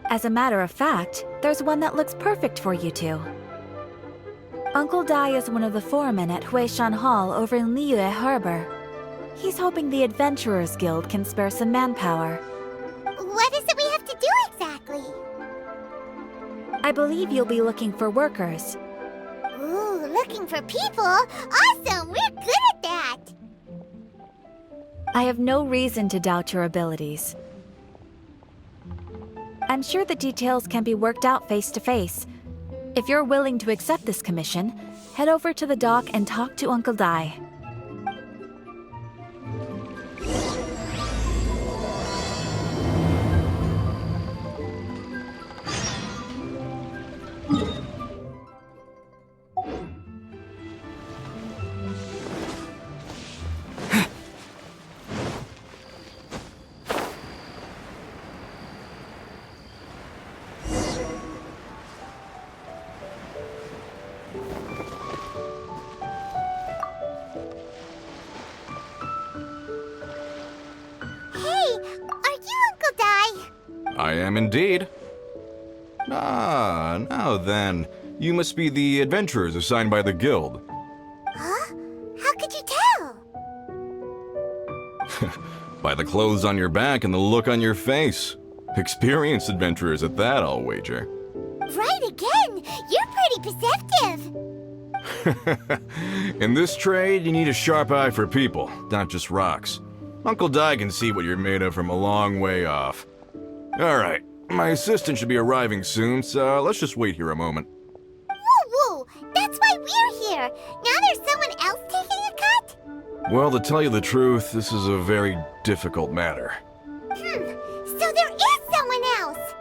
As a matter of fact, there's one that looks perfect for you two. Uncle Dai is one of the foremen at Huishan Hall over in Liyue Harbor. He's hoping the Adventurers Guild can spare some manpower. What is it we have to do exactly? I believe you'll be looking for workers. Ooh, looking for people? Awesome! We're good at that! I have no reason to doubt your abilities. I'm sure the details can be worked out face to face. If you're willing to accept this commission, head over to the dock and talk to Uncle Dai. I am indeed. Ah, now then. You must be the adventurers assigned by the guild. Huh? How could you tell? By the clothes on your back and the look on your face. Experienced adventurers at that, I'll wager. Right again! You're pretty perceptive! In this trade, you need a sharp eye for people, not just rocks. Uncle Dai can see what you're made of from a long way off. Alright, my assistant should be arriving soon, so let's just wait here a moment. Woo-woo! That's why we're here! Now there's someone else taking a cut? Well, to tell you the truth, this is a very difficult matter. So there is someone else!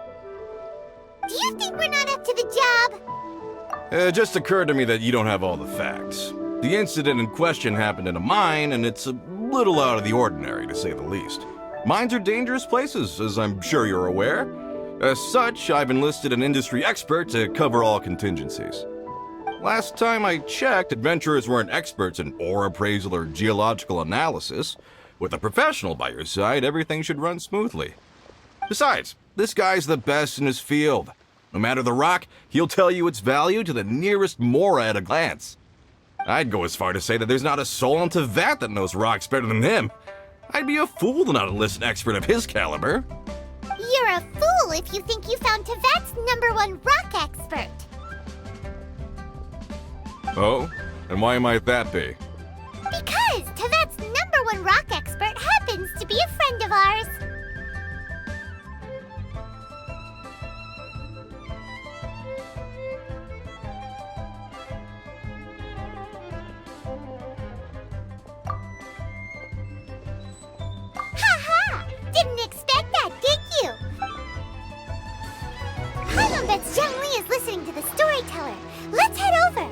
Do you think we're not up to the job? It just occurred to me that you don't have all the facts. The incident in question happened in a mine, and it's a little out of the ordinary, to say the least. Mines are dangerous places, as I'm sure you're aware. As such, I've enlisted an industry expert to cover all contingencies. Last time I checked, adventurers weren't experts in ore appraisal or geological analysis. With a professional by your side, everything should run smoothly. Besides, this guy's the best in his field. No matter the rock, he'll tell you its value to the nearest mora at a glance. I'd go as far to say that there's not a soul on Tevat that knows rocks better than him. I'd be a fool to not enlist an expert of his caliber. You're a fool if you think you found Tevat's #1 rock expert. Oh? And why might that be? Because Tevat's #1 rock expert happens to be a friend of ours. Didn't expect that, did you? Amidst Zhongli is listening to the storyteller. Let's head over.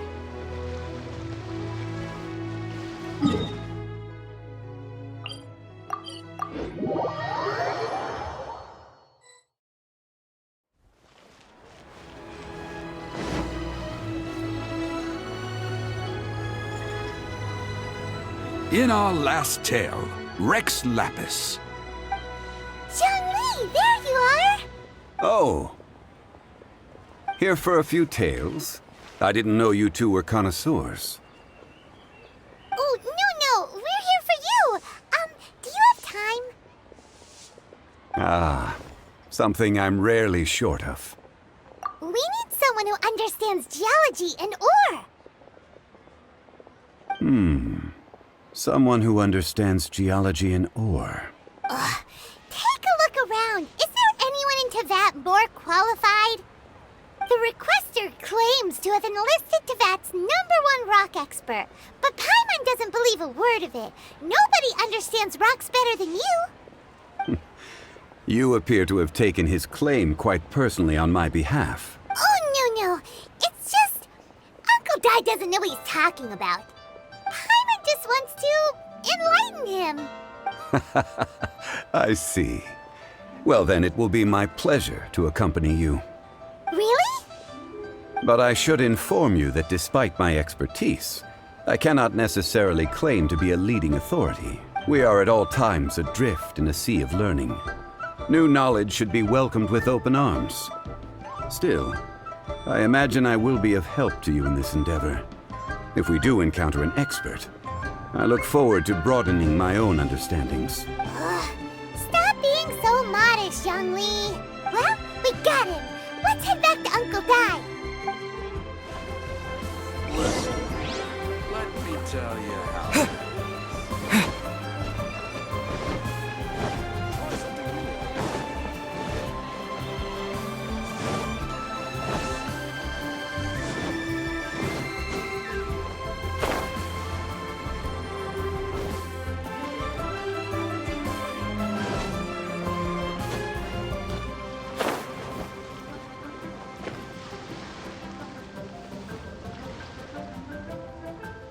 In our last tale, Rex Lapis. Zhongli, there you are! Oh. Here for a few tales? I didn't know you two were connoisseurs. Oh, no, we're here for you! Do you have time? Ah, something I'm rarely short of. We need someone who understands geology and ore! Someone who understands geology and ore. Take a look around. Is there anyone in Tevat more qualified? The requester claims to have enlisted Tevat's #1 rock expert, but Paimon doesn't believe a word of it. Nobody understands rocks better than you. You appear to have taken his claim quite personally on my behalf. Oh, no. It's just... Uncle Dai doesn't know what he's talking about. Paimon just wants to enlighten him. I see. Well, then it will be my pleasure to accompany you. Really? But I should inform you that despite my expertise, I cannot necessarily claim to be a leading authority. We are at all times adrift in a sea of learning. New knowledge should be welcomed with open arms. Still, I imagine I will be of help to you in this endeavor. If we do encounter an expert, I look forward to broadening my own understandings. Stop being so modest, Zhongli. Well, we got him. Let's head back to Uncle Dai. Listen, let me tell you how.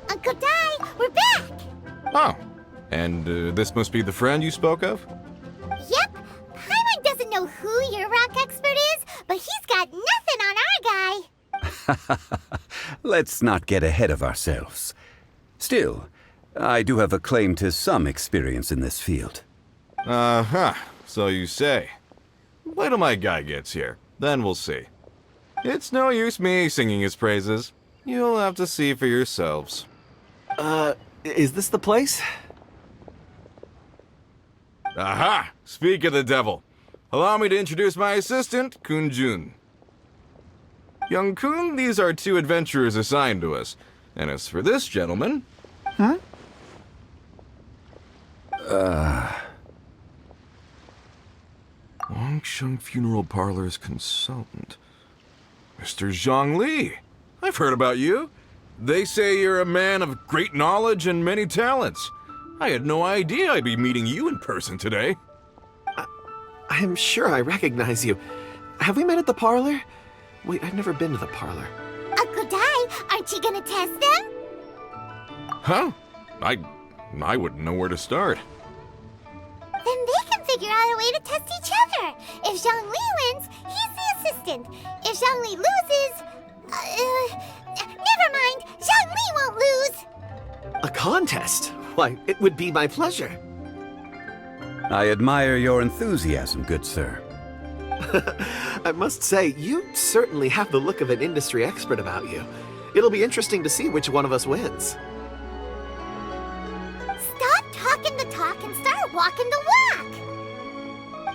Uncle Dai, we're back! Oh, and this must be the friend you spoke of? Yep. Paimon doesn't know who your rock expert is, but he's got nothing on our guy. Let's not get ahead of ourselves. Still, I do have a claim to some experience in this field. Uh-huh, so you say. Wait till my guy gets here, then we'll see. It's no use me singing his praises. You'll have to see for yourselves. Is this the place? Aha! Speak of the devil. Allow me to introduce my assistant, Kun Jun. Young Kun, these are two adventurers assigned to us. And as for this gentleman... Longsheng Funeral Parlor's consultant. Mr. Zhongli. I've heard about you. They say you're a man of great knowledge and many talents. I had no idea I'd be meeting you in person today. I'm sure I recognize you. Have we met at the parlor? Wait, I've never been to the parlor. Uncle Dai, aren't you gonna test them? Huh? I wouldn't know where to start. Then they can figure out a way to test each other. If Zhongli wins, he's the assistant. If Zhongli loses... never mind. Zhongli won't lose. A contest? Why, it would be my pleasure. I admire your enthusiasm, good sir. I must say, you certainly have the look of an industry expert about you. It'll be interesting to see which one of us wins. Stop talking the talk and start walking the walk.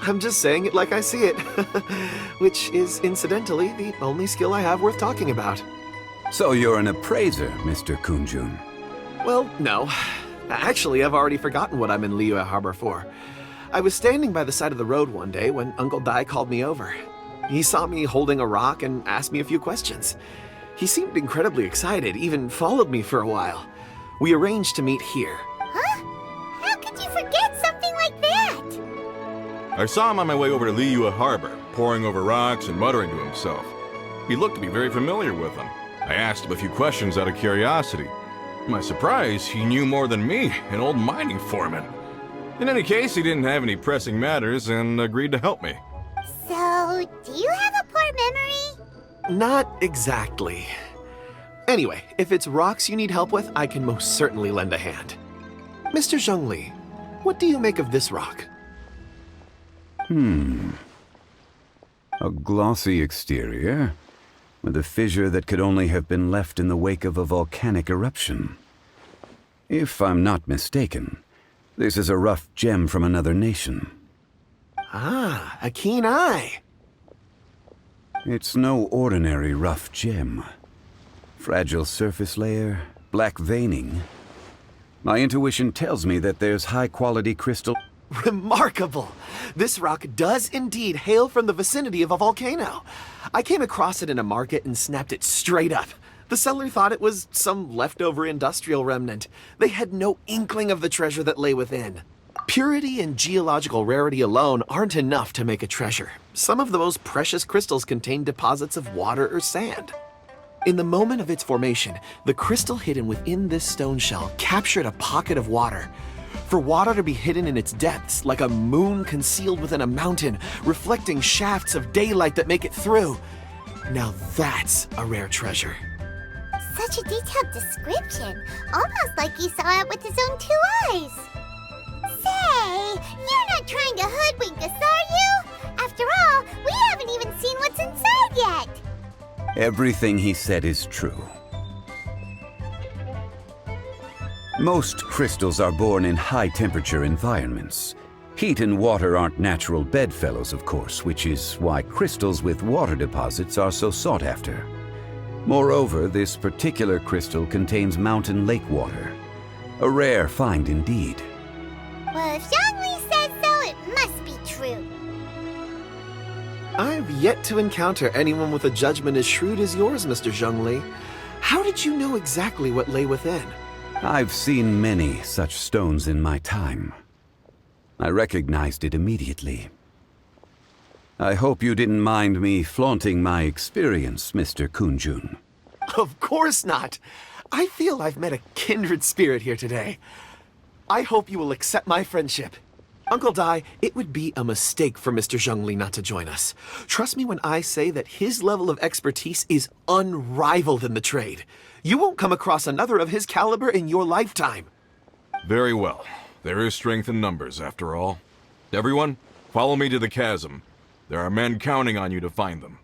I'm just saying it like I see it. Which is, incidentally, the only skill I have worth talking about. So you're an appraiser, Mr. Kunjun. Well, no. Actually, I've already forgotten what I'm in Liyue Harbor for. I was standing by the side of the road one day when Uncle Dai called me over. He saw me holding a rock and asked me a few questions. He seemed incredibly excited, even followed me for a while. We arranged to meet here. Huh? How could you forget something like that? I saw him on my way over to Liyue Harbor, poring over rocks and muttering to himself. He looked to be very familiar with them. I asked him a few questions out of curiosity. To my surprise, he knew more than me, an old mining foreman. In any case, he didn't have any pressing matters and agreed to help me. So, do you have a poor memory? Not exactly. Anyway, if it's rocks you need help with, I can most certainly lend a hand. Mr. Zhongli, what do you make of this rock? A glossy exterior, with a fissure that could only have been left in the wake of a volcanic eruption. If I'm not mistaken, this is a rough gem from another nation. Ah, a keen eye. It's no ordinary rough gem. Fragile surface layer, black veining. My intuition tells me that there's high-quality crystal... Remarkable! This rock does indeed hail from the vicinity of a volcano. I came across it in a market and snapped it straight up. The seller thought it was some leftover industrial remnant. They had no inkling of the treasure that lay within. Purity and geological rarity alone aren't enough to make a treasure. Some of the most precious crystals contain deposits of water or sand. In the moment of its formation, the crystal hidden within this stone shell captured a pocket of water. For water to be hidden in its depths, like a moon concealed within a mountain, reflecting shafts of daylight that make it through. Now that's a rare treasure. Such a detailed description. Almost like he saw it with his own two eyes. Say, Hey, you're not trying to hoodwink us, are you? After all, we haven't even seen what's inside yet. Everything he said is true. Most crystals are born in high-temperature environments. Heat and water aren't natural bedfellows, of course, which is why crystals with water deposits are so sought after. Moreover, this particular crystal contains mountain lake water. A rare find indeed. Well, if Zhongli says so, it must be true. I've yet to encounter anyone with a judgment as shrewd as yours, Mr. Zhongli. How did you know exactly what lay within? I've seen many such stones in my time. I recognized it immediately. I hope you didn't mind me flaunting my experience, Mr. Kunjun. Of course not. I feel I've met a kindred spirit here today. I hope you will accept my friendship. Uncle Dai, it would be a mistake for Mr. Zhongli not to join us. Trust me when I say that his level of expertise is unrivaled in the trade. You won't come across another of his caliber in your lifetime. Very well. There is strength in numbers, after all. Everyone, follow me to the chasm. There are men counting on you to find them.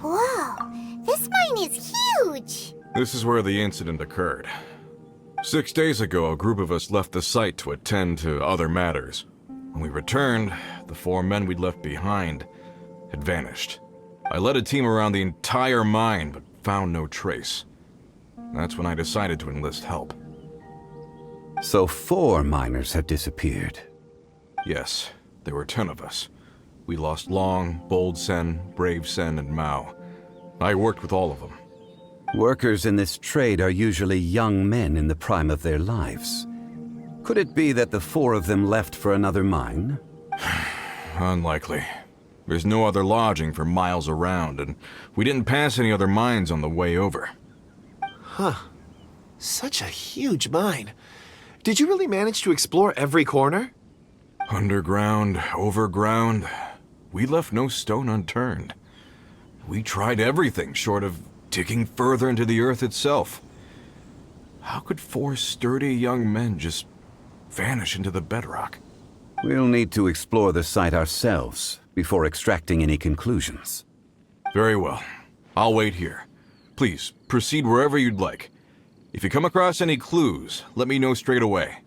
Whoa, this mine is huge! This is where the incident occurred. 6 days ago, a group of us left the site to attend to other matters. When we returned, the 4 men we'd left behind had vanished. I led a team around the entire mine, but found no trace. That's when I decided to enlist help. So 4 miners have disappeared. Yes, there were 10 of us. We lost Long, Bold Sen, Brave Sen, and Mao. I worked with all of them. Workers in this trade are usually young men in the prime of their lives. Could it be that the 4 of them left for another mine? Unlikely. There's no other lodging for miles around, and we didn't pass any other mines on the way over. Huh. Such a huge mine. Did you really manage to explore every corner? Underground, overground, we left no stone unturned. We tried everything short of digging further into the earth itself. How could 4 sturdy young men just vanish into the bedrock? We'll need to explore the site ourselves before extracting any conclusions. Very well. I'll wait here. Please, proceed wherever you'd like. If you come across any clues, let me know straight away.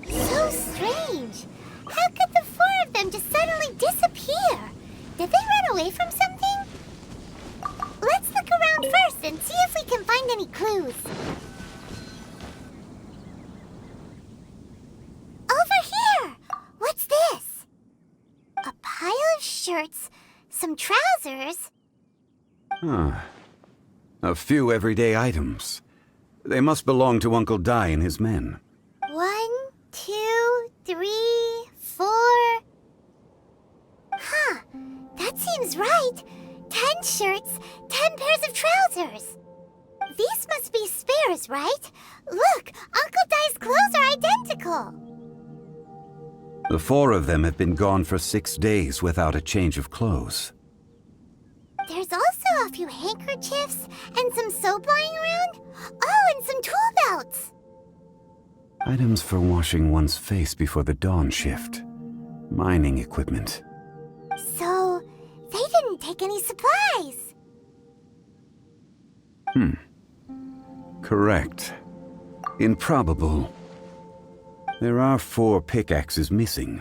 So strange. How could the 4 of them just suddenly disappear? Did they run away from something? Let's look around first and see if we can find any clues. Over here! What's this? A pile of shirts, some trousers. Huh. A few everyday items. They must belong to Uncle Dai and his men. 1, 2, 3, 4. Huh, that seems right. 10 shirts, 10 pairs of trousers. These must be spares, right? Look, Uncle Dai's clothes are identical. The 4 of them have been gone for 6 days without a change of clothes. There's also a few handkerchiefs and some soap lying around. Oh, and some tool belts. Items for washing one's face before the dawn shift. Mining equipment. So, they didn't take any supplies. Correct. Improbable. There are 4 pickaxes missing.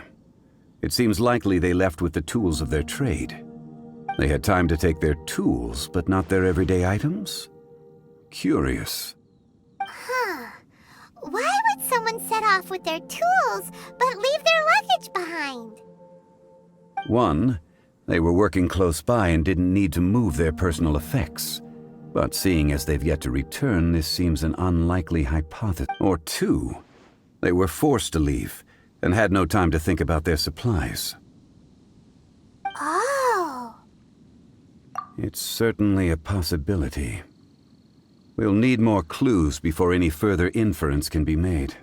It seems likely they left with the tools of their trade. They had time to take their tools, but not their everyday items? Curious. Huh. Why would someone set off with their tools, but leave their luggage behind? 1, they were working close by and didn't need to move their personal effects. But seeing as they've yet to return, this seems an unlikely hypothesis. Or 2, they were forced to leave and had no time to think about their supplies. Oh. It's certainly a possibility. We'll need more clues before any further inference can be made.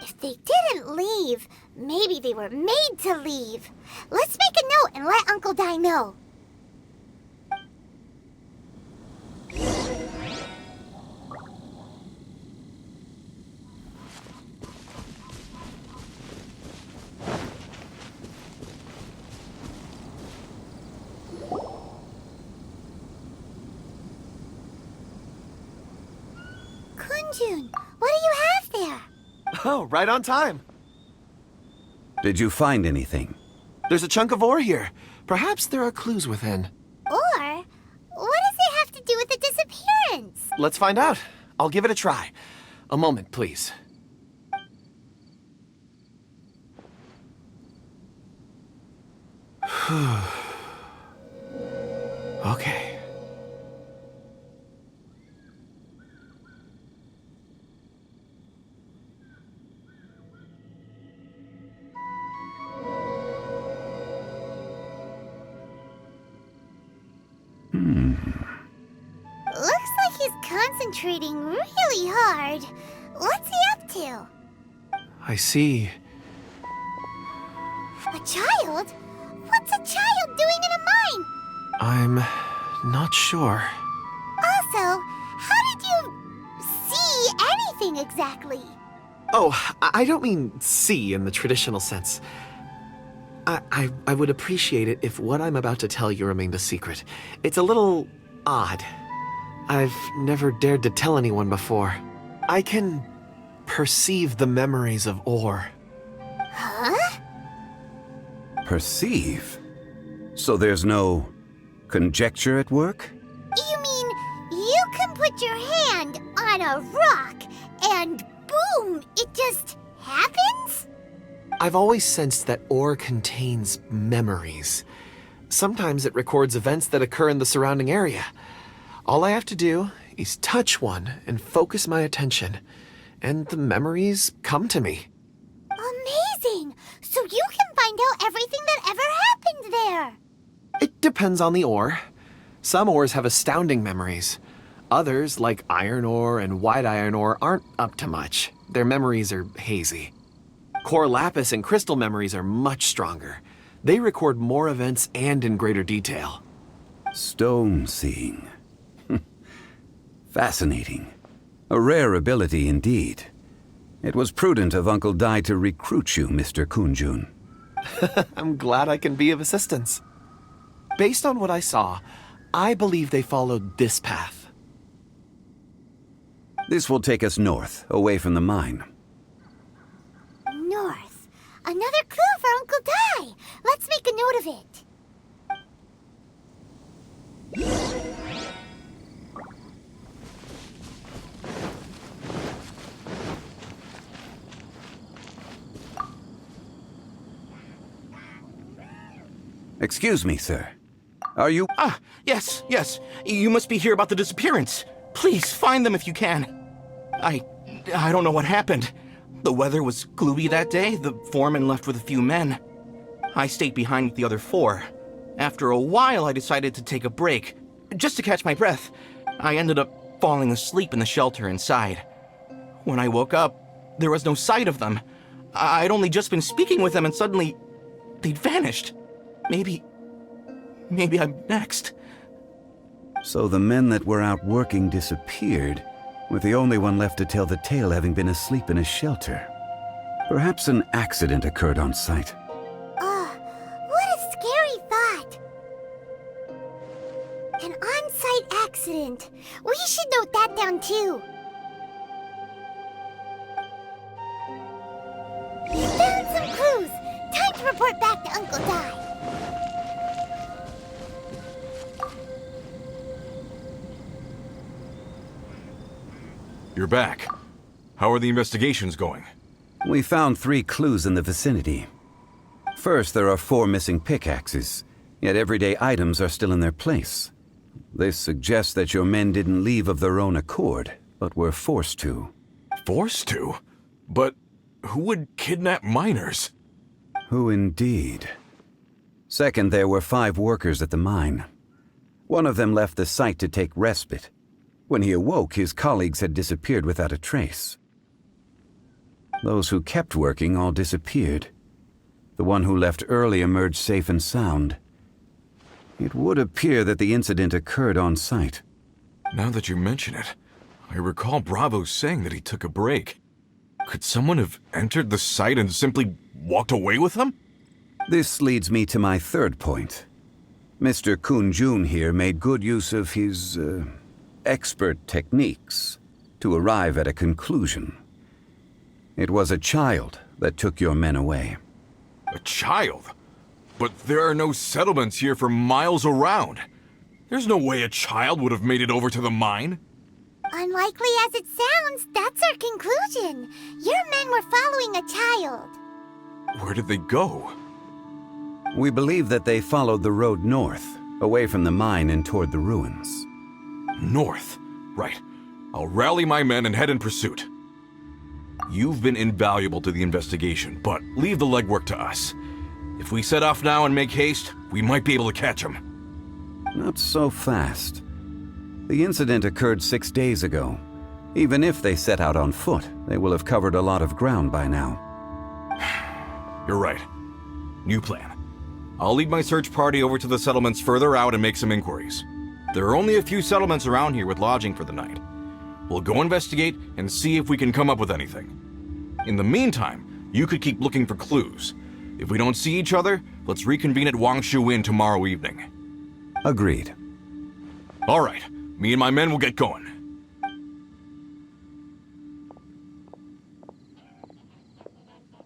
If they didn't leave, maybe they were made to leave. Let's make a note and let Uncle Dai know. Kunjun, what do you have there? Oh, right on time. Did you find anything? There's a chunk of ore here. Perhaps there are clues within. Or, what does it have to do with the disappearance? Let's find out. I'll give it a try. A moment, please. Okay. Looks like he's concentrating really hard. What's he up to? I see. A child? What's a child doing in a mine? I'm not sure. Also, how did you see anything exactly? Oh, I don't mean see in the traditional sense. I would appreciate it if what I'm about to tell you remained a secret. It's a little odd. I've never dared to tell anyone before. I can perceive the memories of ore. Huh? Perceive? So there's no conjecture at work? You mean you can put your hand on a rock and boom, it just happens? I've always sensed that ore contains memories. Sometimes it records events that occur in the surrounding area. All I have to do is touch one and focus my attention, and the memories come to me. Amazing! So you can find out everything that ever happened there. It depends on the ore. Some ores have astounding memories. Others, like iron ore and white iron ore, aren't up to much. Their memories are hazy. Core lapis and crystal memories are much stronger. They record more events and in greater detail. Stone seeing. Fascinating. A rare ability indeed. It was prudent of Uncle Dai to recruit you, Mr. Kunjun. I'm glad I can be of assistance. Based on what I saw, I believe they followed this path. This will take us north, away from the mine. North. Another clue for Uncle Dai. Let's make a note of it. Excuse me, sir. Are you... Ah, yes. You must be here about the disappearance. Please, find them if you can. I don't know what happened. The weather was gloomy that day. The foreman left with a few men. I stayed behind with the other 4. After a while, I decided to take a break, just to catch my breath. I ended up falling asleep in the shelter inside. When I woke up, there was no sight of them. I'd only just been speaking with them and suddenly they'd vanished. Maybe I'm next. So the men that were out working disappeared, with the only one left to tell the tale having been asleep in a shelter. Perhaps an accident occurred on site. What a scary thought. An on-site accident. We should note that down too. We found some clues. Time to report back to Uncle Dai. You're back. How are the investigations going? We found 3 clues in the vicinity. First, there are 4 missing pickaxes, yet everyday items are still in their place. This suggests that your men didn't leave of their own accord, but were forced to. Forced to? But who would kidnap miners? Who indeed? Second, there were 5 workers at the mine. One of them left the site to take respite. When he awoke, his colleagues had disappeared without a trace. Those who kept working all disappeared. The one who left early emerged safe and sound. It would appear that the incident occurred on site. Now that you mention it, I recall Bravo saying that he took a break. Could someone have entered the site and simply walked away with them? This leads me to my third point. Mr. Kun-jun here made good use of his, expert techniques to arrive at a conclusion. It was a child that took your men away. A child? But there are no settlements here for miles around. There's no way a child would have made it over to the mine. Unlikely as it sounds, that's our conclusion. Your men were following a child. Where did they go? We believe that they followed the road north, away from the mine and toward the ruins. North. Right. I'll rally my men and head in pursuit. You've been invaluable to the investigation, but leave the legwork to us. If we set off now and make haste, we might be able to catch them. Not so fast. The incident occurred 6 days ago. Even if they set out on foot, they will have covered a lot of ground by now. You're right. New plan. I'll lead my search party over to the settlements further out and make some inquiries. There are only a few settlements around here with lodging for the night. We'll go investigate and see if we can come up with anything. In the meantime, you could keep looking for clues. If we don't see each other, let's reconvene at Wangshu Inn tomorrow evening. Agreed. All right. Me and my men will get going.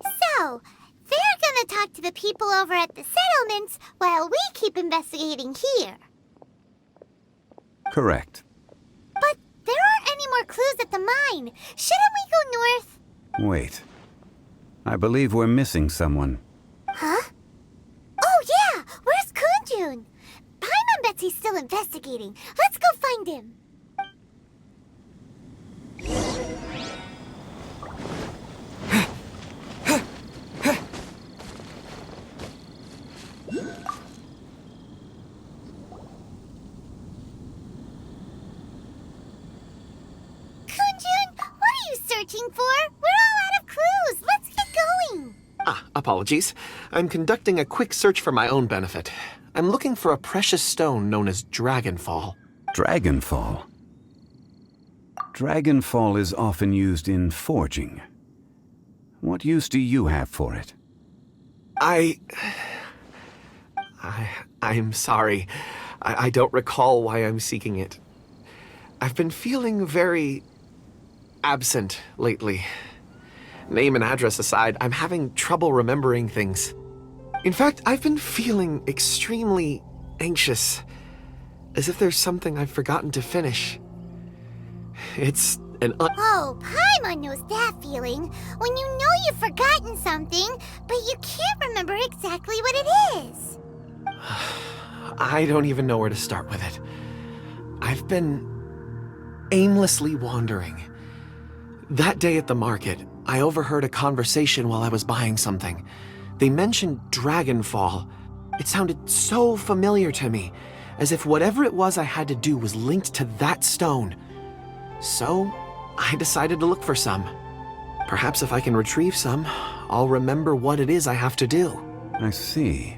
So, they're gonna talk to the people over at the settlements while we keep investigating here. Correct. But there aren't any more clues at the mine. Shouldn't we go north? Wait. I believe we're missing someone. Huh? Oh yeah! Where's Kunjun? Paimon bets he's still investigating. Let's go find him. Searching for? We're all out of clues. Let's get going. Apologies. I'm conducting a quick search for my own benefit. I'm looking for a precious stone known as Dragonfall. Dragonfall? Dragonfall is often used in forging. What use do you have for it? I'm sorry. I don't recall why I'm seeking it. I've been feeling very absent lately. Name and address aside, I'm having trouble remembering things. In fact, I've been feeling extremely anxious, as if there's something I've forgotten to finish. It's an Oh, Paimon knows that feeling, when you know you've forgotten something, but you can't remember exactly what it is. I don't even know where to start with it. I've been aimlessly wandering. That day at the market, I overheard a conversation while I was buying something. They mentioned Dragonfall. It sounded so familiar to me, as if whatever it was I had to do was linked to that stone. So, I decided to look for some. Perhaps if I can retrieve some, I'll remember what it is I have to do. I see.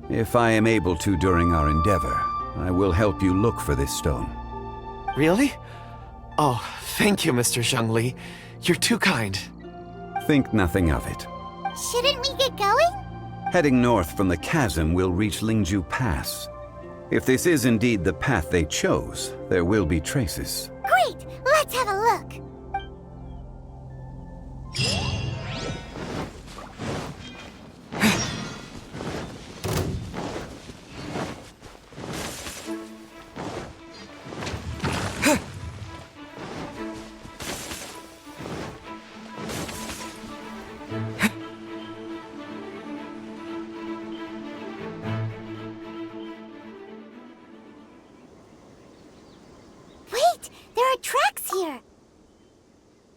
If I am able to during our endeavor, I will help you look for this stone. Really? Oh, thank you, Mr. Zhongli. You're too kind. Think nothing of it. Shouldn't we get going? Heading north from the chasm, we'll reach Lingju Pass. If this is indeed the path they chose, there will be traces. Great! Let's have a look! Wait! There are tracks here!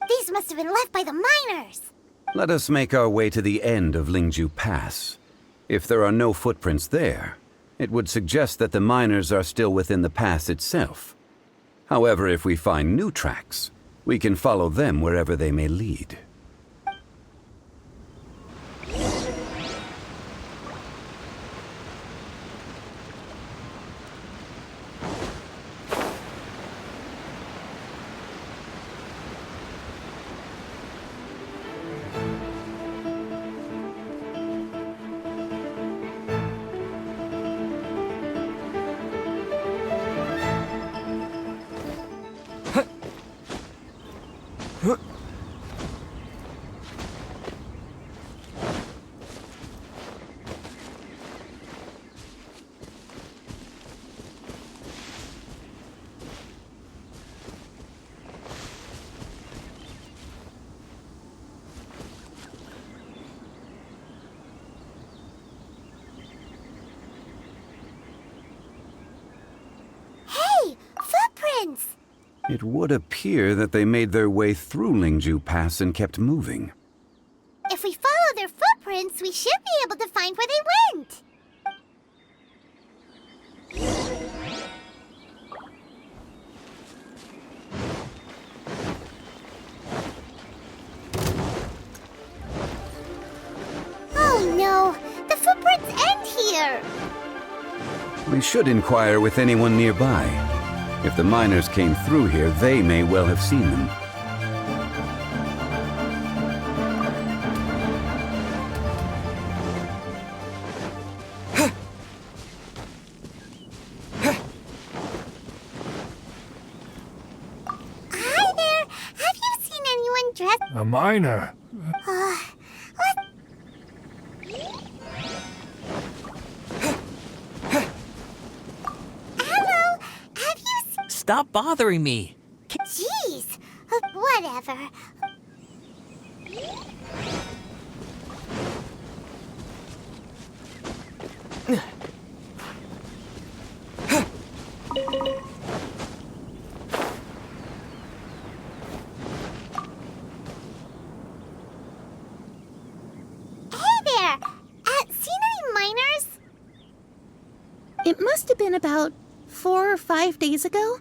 These must have been left by the miners! Let us make our way to the end of Lingju Pass. If there are no footprints there, it would suggest that the miners are still within the pass itself. However, if we find new tracks, we can follow them wherever they may lead. Hey! Footprints! It would appear that they made their way through Lingju Pass and kept moving. If we follow their footprints, we should be able to find where they went! Oh no! The footprints end here! We should inquire with anyone nearby. If the miners came through here, they may well have seen them. Hi there! Have you seen anyone dressed? A miner. Hello! Have you seen... Stop bothering me. Jeez! Whatever. Hey there! Seen any miners? It must have been about 4 or 5 days ago.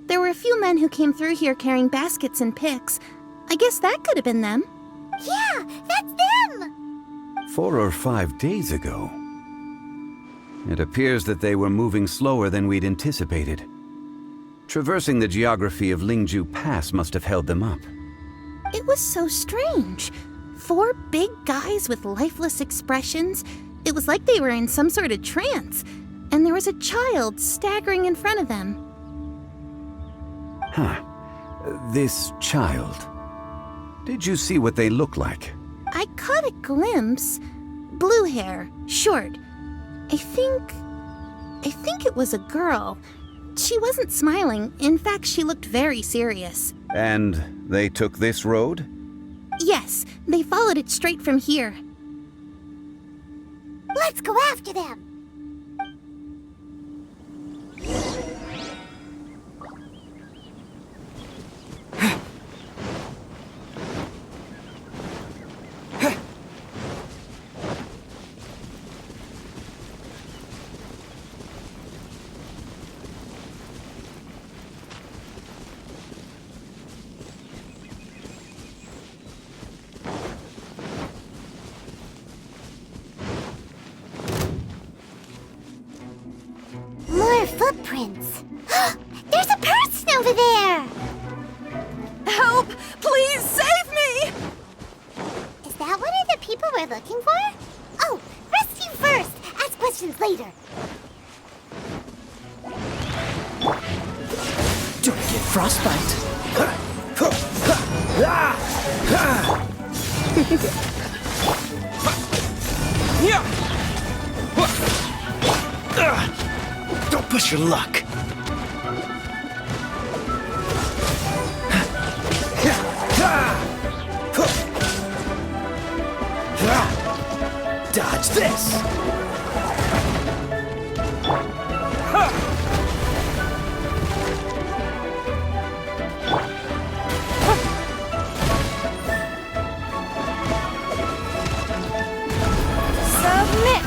There were a few men who came through here carrying baskets and picks. I guess that could have been them. Yeah, that's them! 4 or 5 days ago. It appears that they were moving slower than we'd anticipated. Traversing the geography of Lingju Pass must have held them up. It was so strange. 4 big guys with lifeless expressions. It was like they were in some sort of trance. And there was a child staggering in front of them. Huh. This child. Did you see what they looked like? I caught a glimpse. Blue hair, short. I think it was a girl. She wasn't smiling. In fact, she looked very serious. And they took this road? Yes, they followed it straight from here. Let's go after them! More footprints! There's a person over there! later. Don't get frostbite. Don't push your luck. Dodge this. Submit!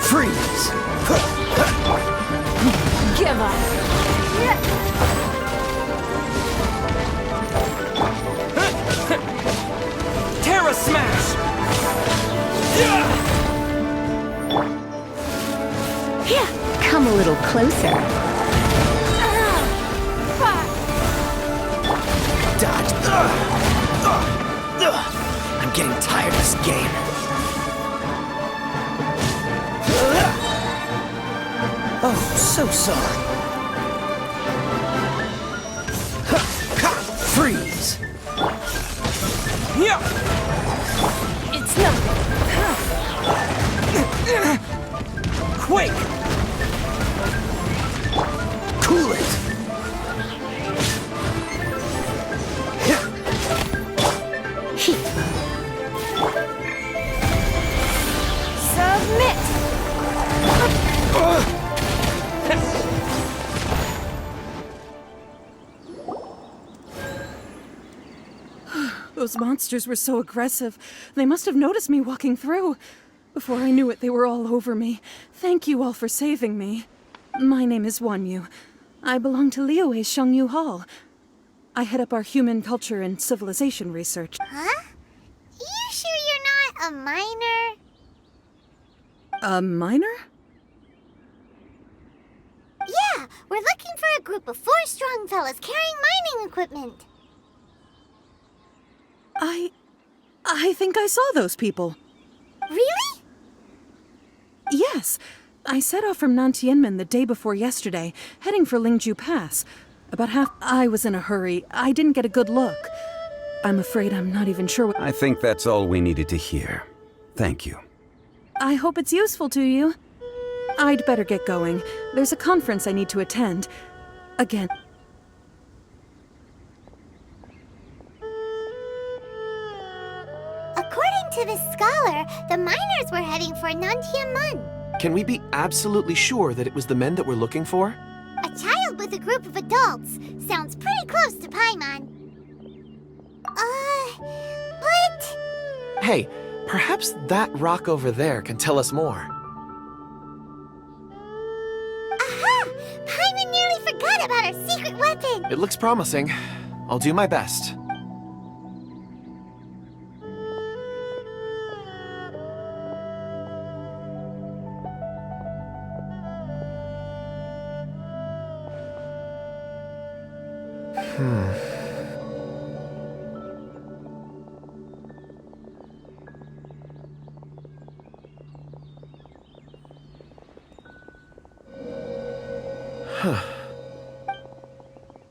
Freeze. Give up! Terra Smash. Come a little closer. Dodge. I'm getting tired of this game. Oh, so sorry. Freeze. It's nothing. Quake. Cool it. Submit! Those monsters were so aggressive. They must have noticed me walking through. Before I knew it, they were all over me. Thank you all for saving me. My name is Wanyu. I belong to Liyue's Shangyu Hall. I head up our human culture and civilization research. Huh? You sure you're not a miner? A miner? Yeah, we're looking for a group of 4 strong fellas carrying mining equipment. I think I saw those people. Really? Yes. I set off from Nantianmen the day before yesterday, heading for Lingju Pass. About half... I was in a hurry. I didn't get a good look. I'm afraid I'm not even sure what... I think that's all we needed to hear. Thank you. I hope it's useful to you. I'd better get going. There's a conference I need to attend. Again. According to this scholar, the miners were heading for Nantianmen. Can we be absolutely sure that it was the men that we're looking for? A child with a group of adults. Sounds pretty close to Paimon. But... Hey, perhaps that rock over there can tell us more. Aha! Paimon nearly forgot about our secret weapon! It looks promising. I'll do my best.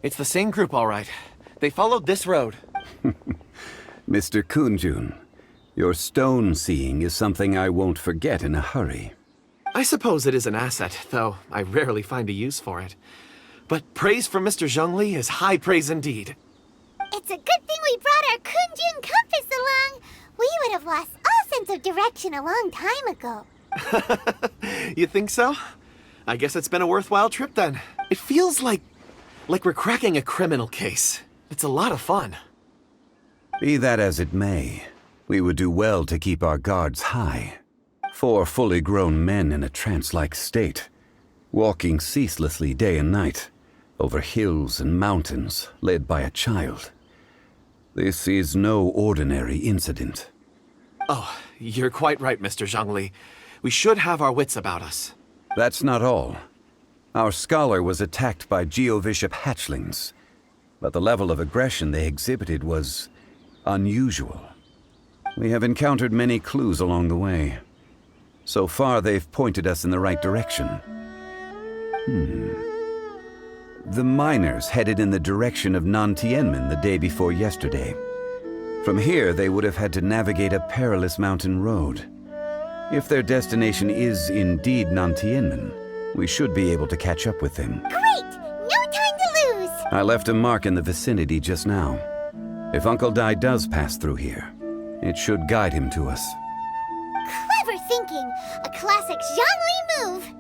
It's the same group, all right. They followed this road. Mr. Kunjun, your stone seeing is something I won't forget in a hurry. I suppose it is an asset, though I rarely find a use for it. But praise from Mr. Zhongli is high praise indeed. It's a good thing we brought our Kunjun compass along. We would have lost all sense of direction a long time ago. You think so? I guess it's been a worthwhile trip then. It feels like we're cracking a criminal case. It's a lot of fun. Be that as it may, we would do well to keep our guards high. 4 fully grown men in a trance-like state, walking ceaselessly day and night, over hills and mountains, led by a child. This is no ordinary incident. Oh, you're quite right, Mr. Zhongli. We should have our wits about us. That's not all. Our scholar was attacked by Geovishap hatchlings. but the level of aggression they exhibited was unusual. We have encountered many clues along the way. So far, they've pointed us in the right direction. The miners headed in the direction of Nantianmen the day before yesterday. From here, they would have had to navigate a perilous mountain road. If their destination is indeed Nantianmen, we should be able to catch up with them. Great! No time to lose! I left a mark in the vicinity just now. If Uncle Dai does pass through here, it should guide him to us. Clever thinking! A classic Zhongli move!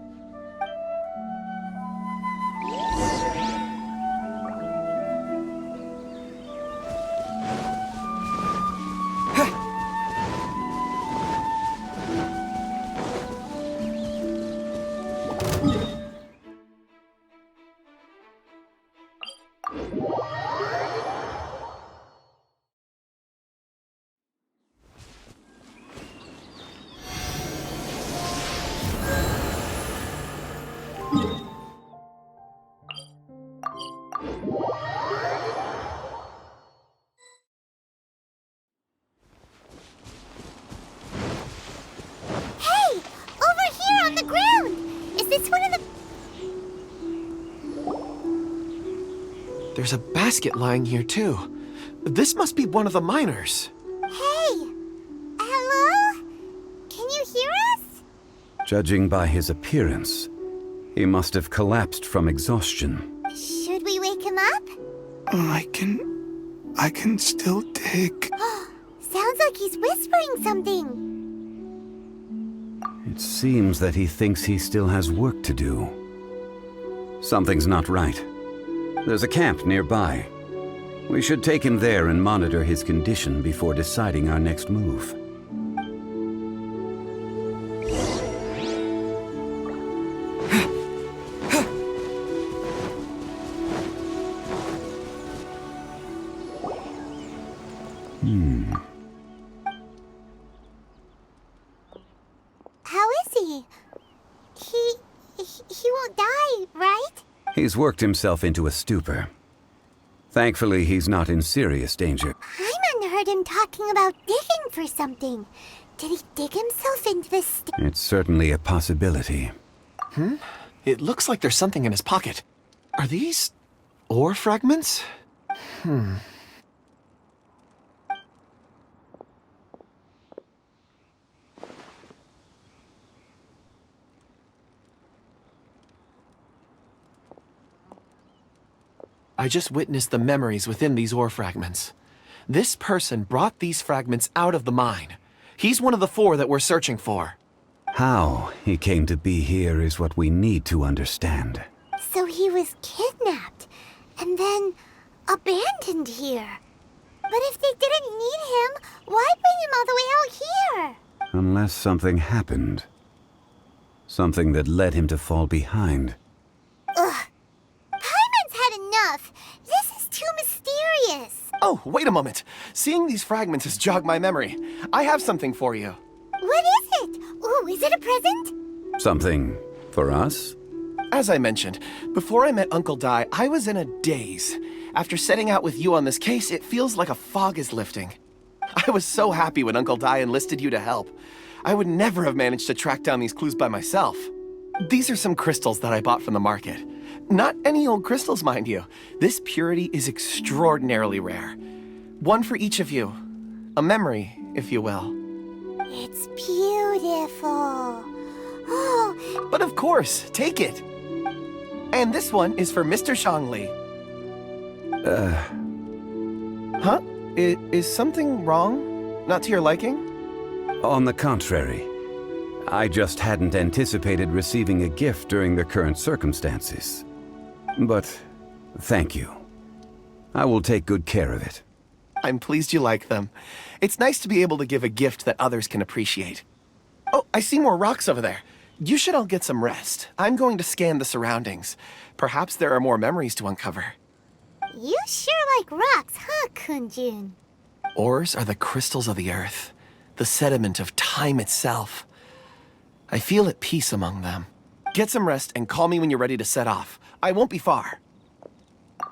There's a basket lying here, too. This must be one of the miners. Hey! Hello? Can you hear us? Judging by his appearance, he must have collapsed from exhaustion. Should we wake him up? I can still dig. Sounds like he's whispering something. It seems that he thinks he still has work to do. Something's not right. There's a camp nearby. We should take him there and monitor his condition before deciding our next move. How is he? He won't die, right? He's worked himself into a stupor. Thankfully, he's not in serious danger. Paimon heard him talking about digging for something. Did he dig himself into this? It's certainly a possibility. It looks like there's something in his pocket. Are these ore fragments? I just witnessed the memories within these ore fragments. This person brought these fragments out of the mine. He's one of the 4 that we're searching for. How he came to be here is what we need to understand. So he was kidnapped and then abandoned here. But if they didn't need him, why bring him all the way out here? Unless something happened. Something that led him to fall behind. Ugh. Paimon's had enough. This is too mysterious. Oh, wait a moment. Seeing these fragments has jogged my memory. I have something for you. What is it? Ooh, is it a present? Something for us? As I mentioned, before I met Uncle Dai, I was in a daze. After setting out with you on this case, it feels like a fog is lifting. I was so happy when Uncle Dai enlisted you to help. I would never have managed to track down these clues by myself. These are some crystals that I bought from the market. Not any old crystals, mind you. This purity is extraordinarily rare. One for each of you. A memory, if you will. It's beautiful. Oh. But of course, take it. And this one is for Mr. Zhongli. Huh? Is something wrong? Not to your liking? On the contrary. I just hadn't anticipated receiving a gift during the current circumstances. But thank you. I will take good care of it. I'm pleased you like them. It's nice to be able to give a gift that others can appreciate. Oh, I see more rocks over there. You should all get some rest. I'm going to scan the surroundings. Perhaps there are more memories to uncover. You sure like rocks, huh, Kunjun? Ores are the crystals of the earth, the sediment of time itself. I feel at peace among them. Get some rest and call me when you're ready to set off. I won't be far.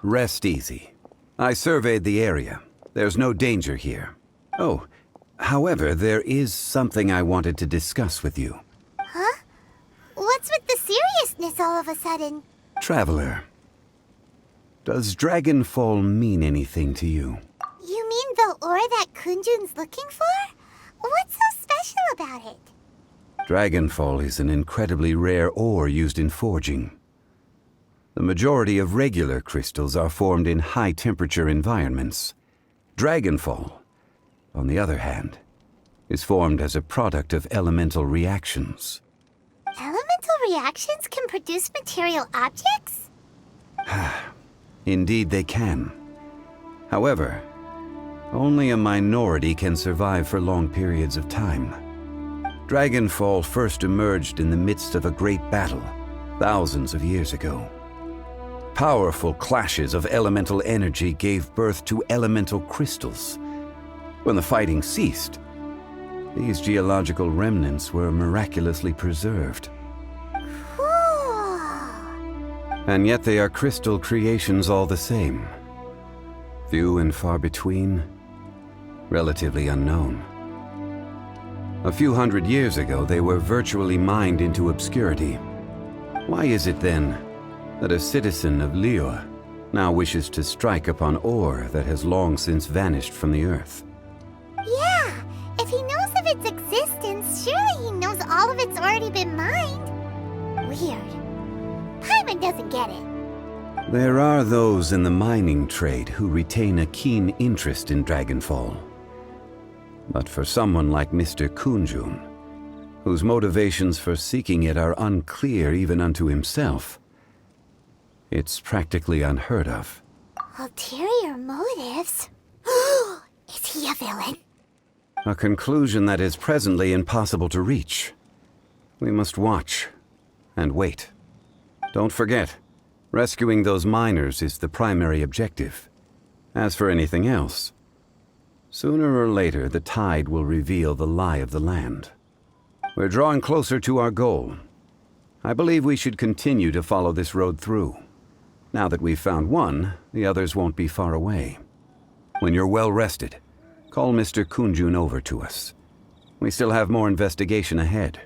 Rest easy. I surveyed the area. There's no danger here. Oh, however, there is something I wanted to discuss with you. Huh? What's with the seriousness all of a sudden? Traveler, does Dragonfall mean anything to you? You mean the ore that Kunjun's looking for? What's so special about it? Dragonfall is an incredibly rare ore used in forging. The majority of regular crystals are formed in high-temperature environments. Dragonfall, on the other hand, is formed as a product of elemental reactions. Elemental reactions can produce material objects? Indeed they can. However, only a minority can survive for long periods of time. Dragonfall first emerged in the midst of a great battle, thousands of years ago. Powerful clashes of elemental energy gave birth to elemental crystals. When the fighting ceased, these geological remnants were miraculously preserved. Cool. And yet they are crystal creations all the same. Few and far between, relatively unknown. A few hundred years ago, they were virtually mined into obscurity. Why is it then that a citizen of Liyue now wishes to strike upon ore that has long since vanished from the earth? Yeah, if he knows of its existence, surely he knows all of it's already been mined. Weird. Paimon doesn't get it. There are those in the mining trade who retain a keen interest in Dragonfall. But for someone like Mr. Kunjun, whose motivations for seeking it are unclear even unto himself, it's practically unheard of. Ulterior motives? Is he a villain? A conclusion that is presently impossible to reach. We must watch and wait. Don't forget, rescuing those miners is the primary objective. As for anything else, sooner or later the tide will reveal the lie of the land. We're drawing closer to our goal. I believe we should continue to follow this road through. Now that we've found one, the others won't be far away. When you're well rested, call Mr. Kunjun over to us. We still have more investigation ahead.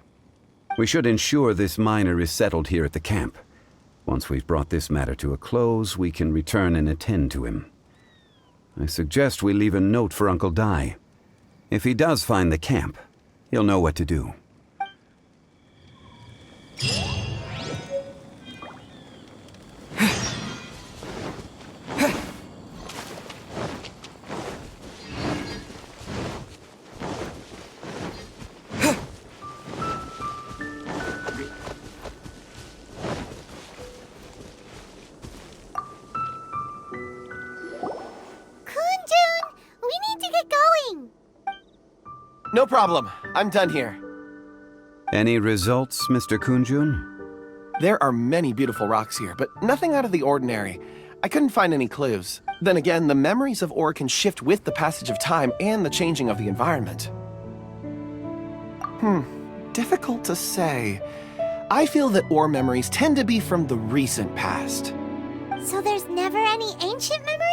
We should ensure this miner is settled here at the camp. Once we've brought this matter to a close, we can return and attend to him. I suggest we leave a note for Uncle Dai. If he does find the camp, he'll know what to do. No problem. I'm done here. Any results, Mr. Kunjun? There are many beautiful rocks here, but nothing out of the ordinary. I couldn't find any clues. Then again, the memories of ore can shift with the passage of time and the changing of the environment. Difficult to say. I feel that ore memories tend to be from the recent past. So there's never any ancient memories?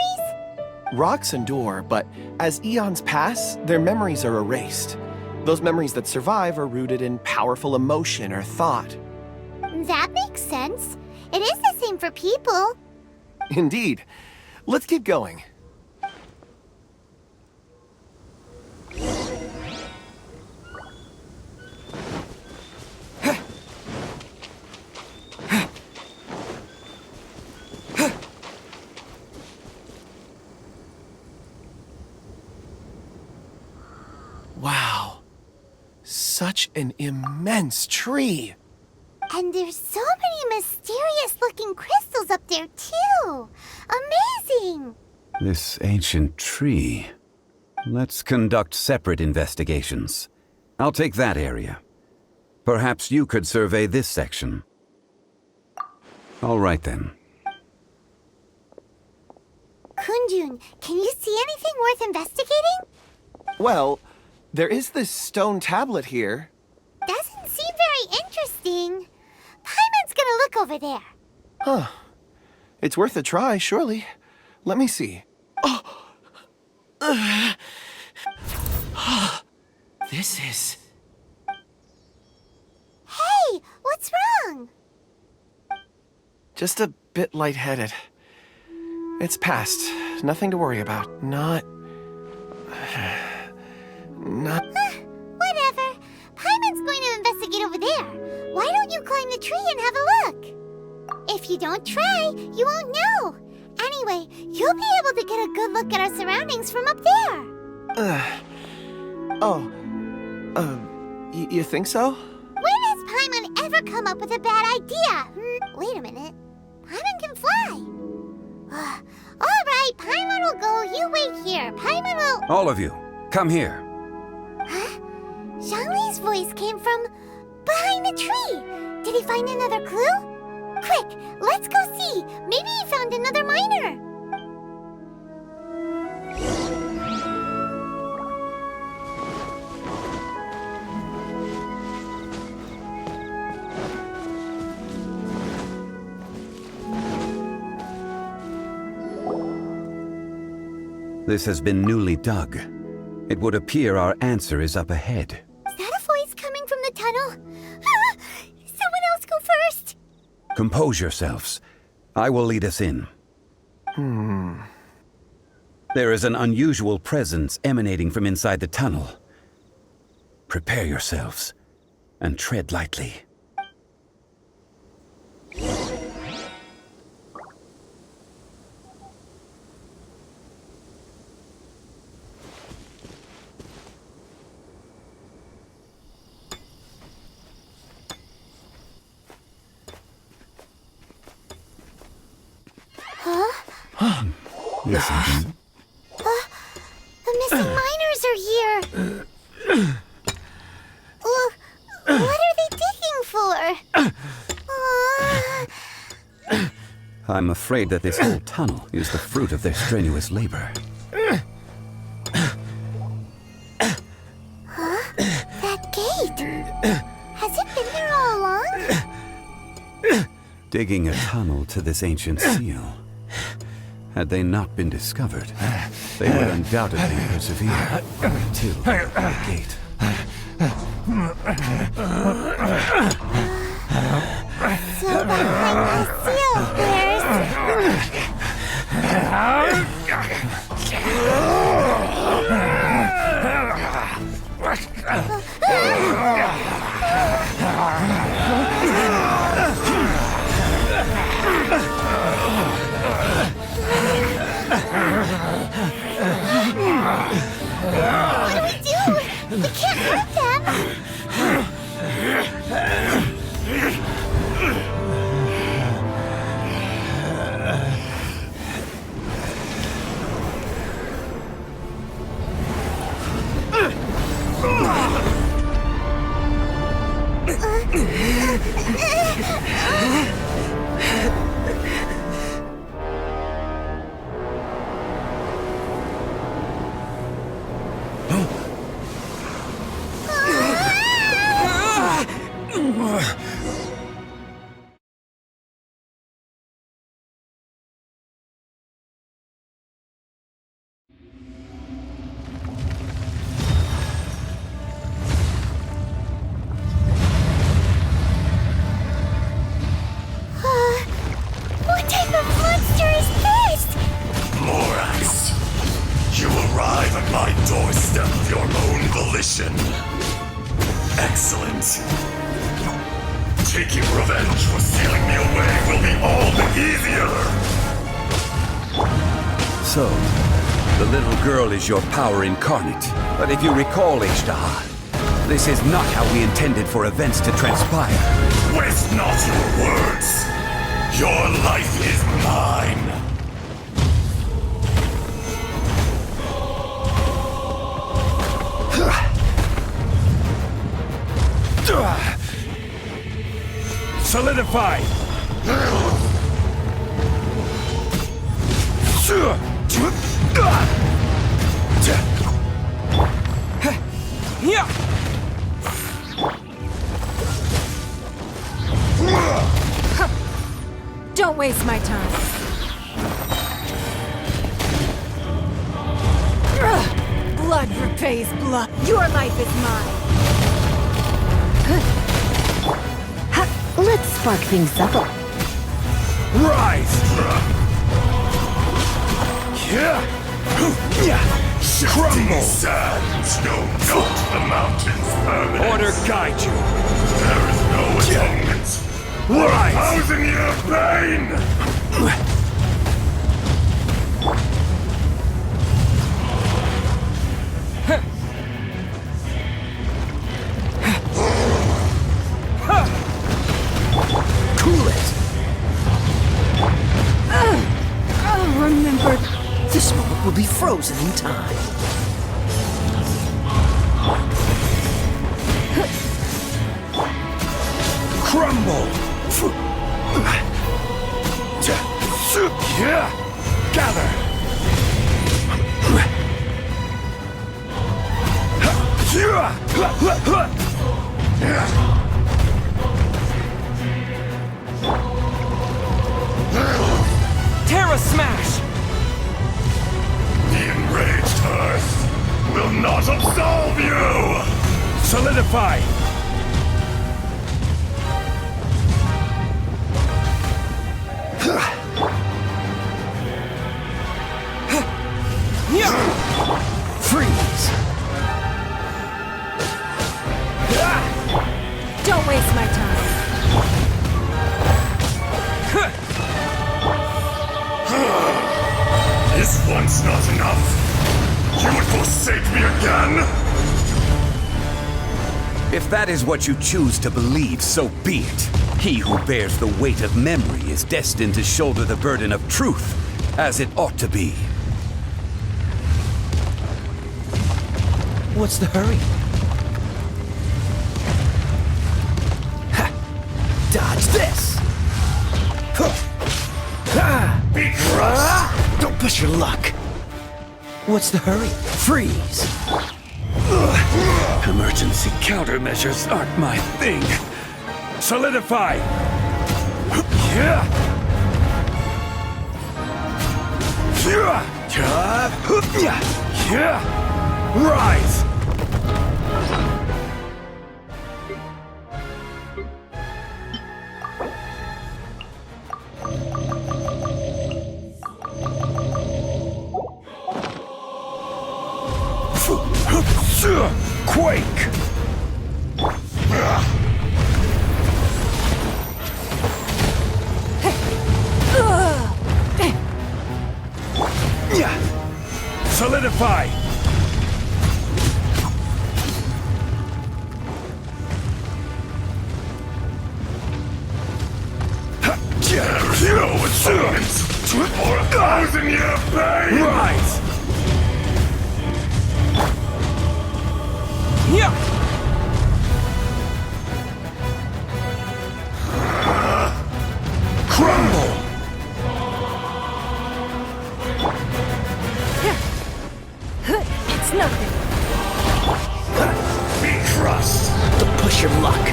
Rocks endure, but as eons pass, their memories are erased. Those memories that survive are rooted in powerful emotion or thought. That makes sense. It is the same for people. Indeed. Let's keep going. Wow. Such an immense tree. And there's so many mysterious-looking crystals up there, too. Amazing! This ancient tree. Let's conduct separate investigations. I'll take that area. Perhaps you could survey this section. All right, then. Kunjun, can you see anything worth investigating? Well, there is this stone tablet here. Doesn't seem very interesting. Paimon's gonna look over there. Huh. It's worth a try, surely. Let me see. This is... Hey, what's wrong? just a bit lightheaded. It's past. Nothing to worry about. Not... Whatever. Paimon's going to investigate over there. Why don't you climb the tree and have a look? If you don't try, you won't know. Anyway, you'll be able to get a good look at our surroundings from up there. You think so? When has Paimon ever come up with a bad idea? Wait a minute. Paimon can fly. All right, Paimon will go. You wait here. Paimon will... All of you, come here. Huh? Zhongli's voice came from behind the tree. Did he find another clue? Quick, let's go see. Maybe he found another miner. This has been newly dug. It would appear our answer is up ahead. Is that a voice coming from the tunnel? Someone else go first. Compose yourselves. I will lead us in. There is an unusual presence emanating from inside the tunnel. Prepare yourselves and tread lightly. Listen. The missing miners are here. What are they digging for? I'm afraid that this whole tunnel is the fruit of their strenuous labor. That gate. Has it been there all along? Digging a tunnel to this ancient seal. Had they not been discovered, they would undoubtedly persevere to the gate. So behind the seal, What do we do? We can't hurt them. What type of monster is this? Morax, you arrive at my doorstep of your own volition. Excellent. Taking revenge for sealing me away will be all the easier. So, the little girl is your power incarnate. But if you recall, H-Dahar, this is not how we intended for events to transpire. Waste not your words. Your life is mine. Solidify! Don't waste my time. Blood repays blood. Your life is mine. Let's spark things up. Rise! Shifting sands know not the mountain's permanence. Order guide you. There is no atonement. Rise! 1,000-year pain! Cool it! Remember, This moment will be frozen in time. Crumble! Gather! Terra Smash! The enraged earth will not absolve you! Solidify! Freeze! don't waste my time. Is once not enough? You would forsake me again? If that is what you choose to believe, so be it. He who bears the weight of memory is destined to shoulder the burden of truth, as it ought to be. What's the hurry? Ha! Dodge this! Be crushed! Don't push your luck! What's the hurry? Freeze! Emergency countermeasures aren't my thing. Solidify! Rise! Quake! Solidify! No atonement for 1,000-year pain! Rise! Crumble! It's nothing. Be crushed! Don't push your luck.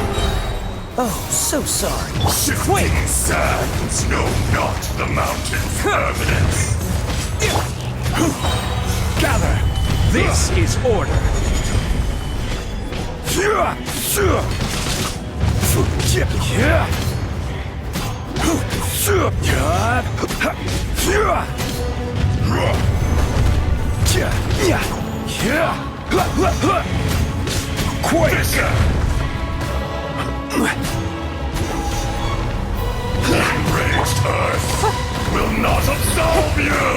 Oh, so sorry. Shifting sands know not the mountain's permanence. Gather! This is order! The enraged earth will not absolve you!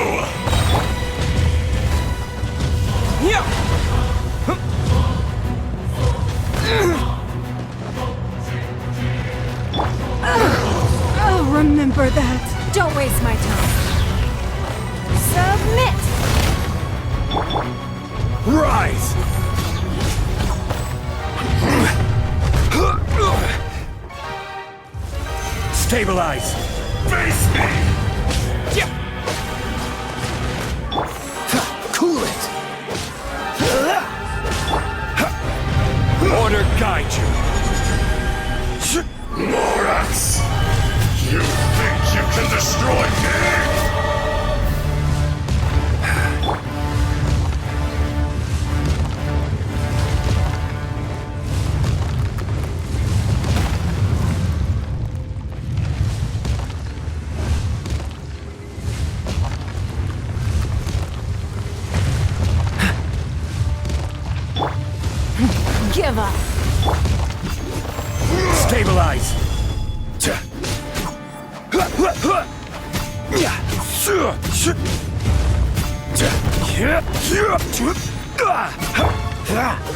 Oh, remember that. Don't waste my time. Submit! Rise! Stabilize! Face me! Cool it! Order guide you! Morax! You think you can destroy me? Give up. Stabilize.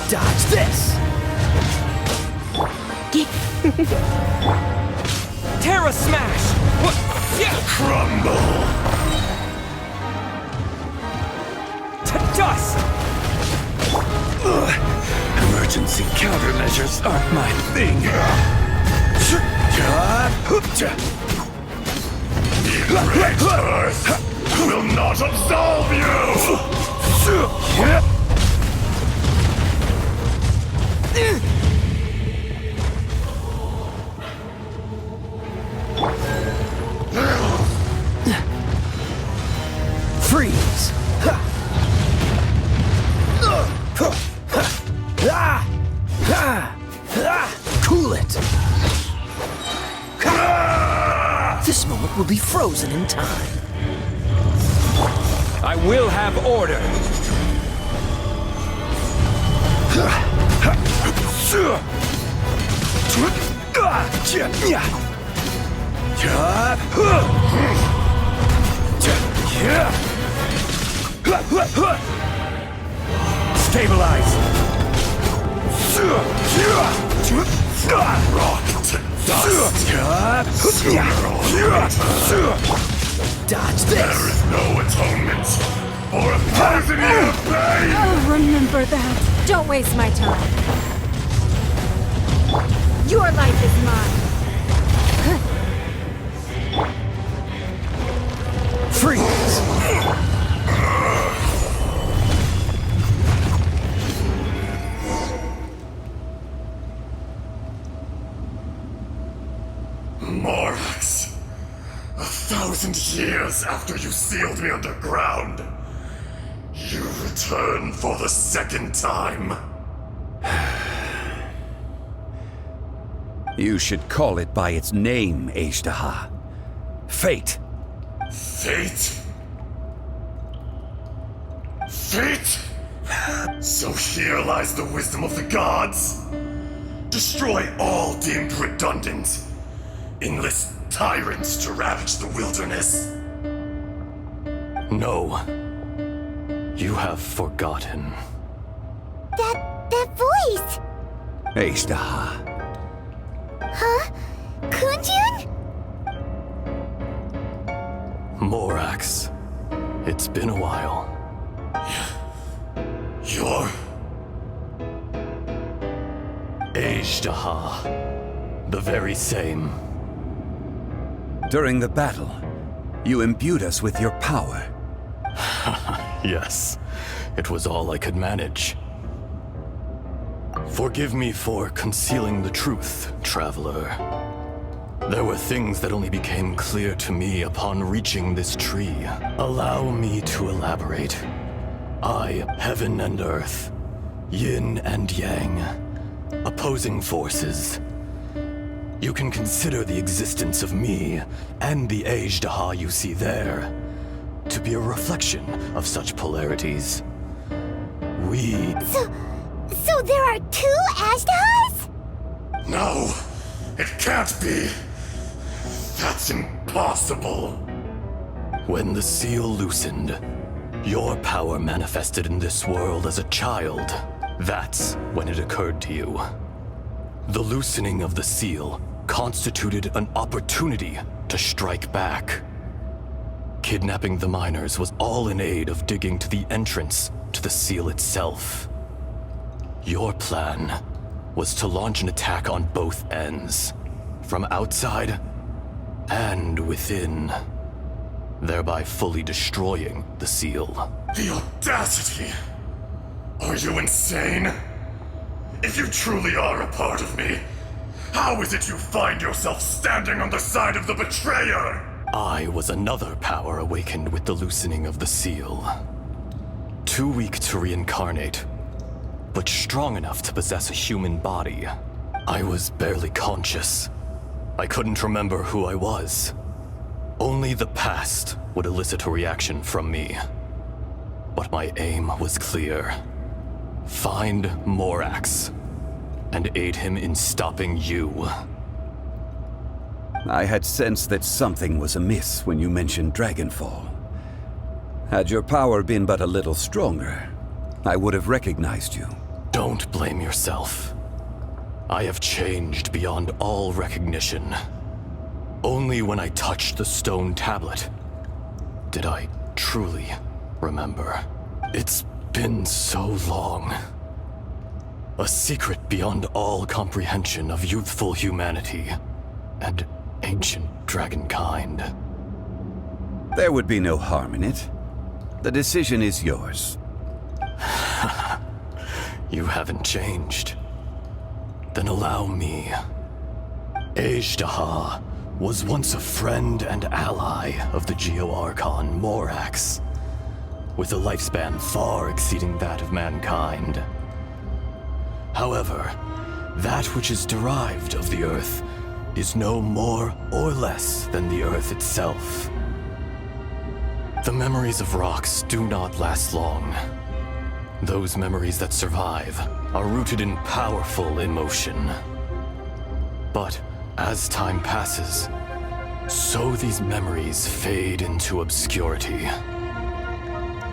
Dodge this. Terra Smash! Crumble. Dust! Emergency countermeasures aren't my thing. The great Earth will not absolve you! Freeze! Cool it! This moment will be frozen in time. I will have order. Stabilize. Rock to dust. Dodge this! There is no atonement for 1,000 years of pain! I'll remember that. Don't waste my time. Your life is mine. Freeze! Morax, 1,000 years after you sealed me underground, you return for the second time. You should call it by its name, Ashtaha. Fate. Fate? Fate? So here lies the wisdom of the gods. Destroy all deemed redundant. Enlist tyrants to ravage the wilderness. No. You have forgotten. That voice! Ashtaha. Huh? Kunjun? Morax. It's been a while. You're... Ashtaha. The very same. During the battle, you imbued us with your power. Yes. It was all I could manage. Forgive me for concealing the truth, traveler. There were things that only became clear to me upon reaching this tree. Allow me to elaborate. I, heaven and earth, yin and yang, opposing forces. You can consider the existence of me and the Ashtaha you see there to be a reflection of such polarities. We... So there are two Ashtahas? No, it can't be. That's impossible. When the seal loosened, your power manifested in this world as a child. That's when it occurred to you. The loosening of the seal constituted an opportunity to strike back. Kidnapping the miners was all in aid of digging to the entrance to the seal itself. Your plan was to launch an attack on both ends, from outside and within, thereby fully destroying the seal. The audacity! Are you insane? If you truly are a part of me, how is it you find yourself standing on the side of the betrayer? I was another power awakened with the loosening of the seal. Too weak to reincarnate, but strong enough to possess a human body. I was barely conscious. I couldn't remember who I was. Only the past would elicit a reaction from me. But my aim was clear. Find Morax and aid him in stopping you. I had sensed that something was amiss when you mentioned Dragonfall. Had your power been but a little stronger, I would have recognized you. Don't blame yourself. I have changed beyond all recognition. Only when I touched the stone tablet did I truly remember. It's been so long. A secret beyond all comprehension of youthful humanity and ancient dragonkind. There would be no harm in it. The decision is yours. You haven't changed. Then allow me. Azhdaha was once a friend and ally of the Geo-Archon Morax, with a lifespan far exceeding that of mankind. However, that which is derived of the Earth is no more or less than the Earth itself. The memories of rocks do not last long. Those memories that survive are rooted in powerful emotion. But as time passes, so these memories fade into obscurity.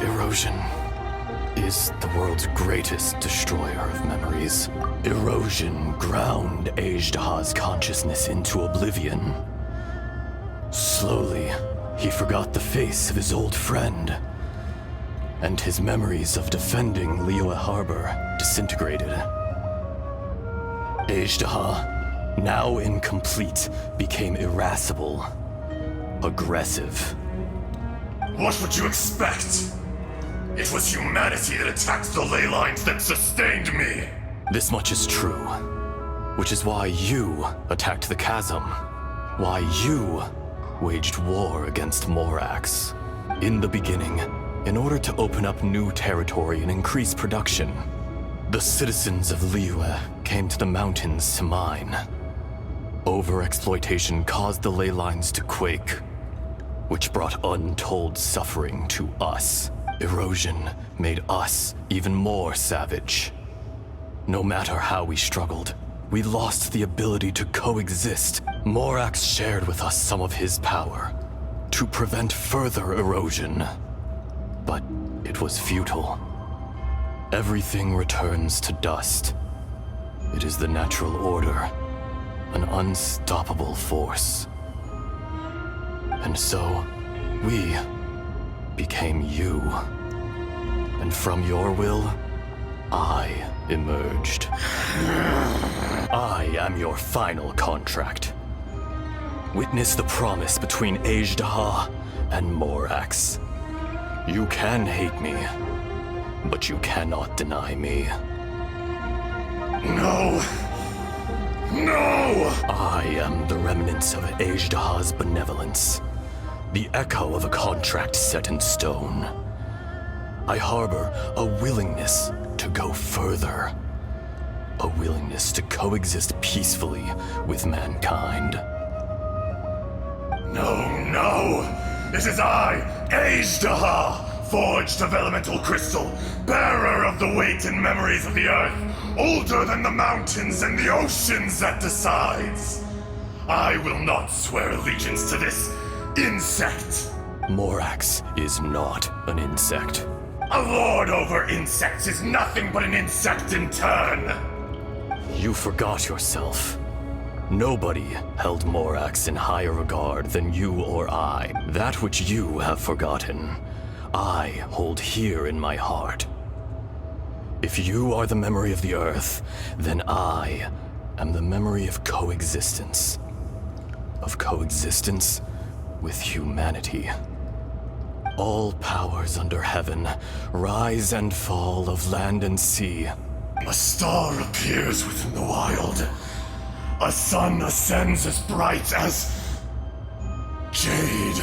Erosion is the world's greatest destroyer of memories. Erosion ground Azhdaha's consciousness into oblivion. Slowly, he forgot the face of his old friend, and his memories of defending Liyue Harbor disintegrated. Azhdaha, now incomplete, became irascible, aggressive. What would you expect? It was humanity that attacked the ley lines that sustained me. This much is true, which is why you attacked the chasm, why you waged war against Morax. In the beginning, in order to open up new territory and increase production, the citizens of Liyue came to the mountains to mine. Overexploitation caused the ley lines to quake, which brought untold suffering to us. Erosion made us even more savage. No matter how we struggled, we lost the ability to coexist. Morax shared with us some of his power to prevent further erosion. But it was futile. Everything returns to dust. It is the natural order, an unstoppable force. And so, we became you. And from your will, I emerged. I am your final contract. Witness the promise between Azhdaha and Morax. You can hate me, but you cannot deny me. No! No! I am the remnants of Azhdaha's benevolence, the echo of a contract set in stone. I harbor a willingness to go further, a willingness to coexist peacefully with mankind. No, no! It is I, Azhdaha, forged of elemental crystal, bearer of the weight and memories of the earth, older than the mountains and the oceans that decides. I will not swear allegiance to this insect. Morax is not an insect. A lord over insects is nothing but an insect in turn. You forgot yourself. Nobody held Morax in higher regard than you or I. That which you have forgotten, I hold here in my heart. If you are the memory of the Earth, then I am the memory of coexistence. Of coexistence with humanity. All powers under heaven, rise and fall of land and sea. A star appears within the wild. A sun ascends as bright as jade.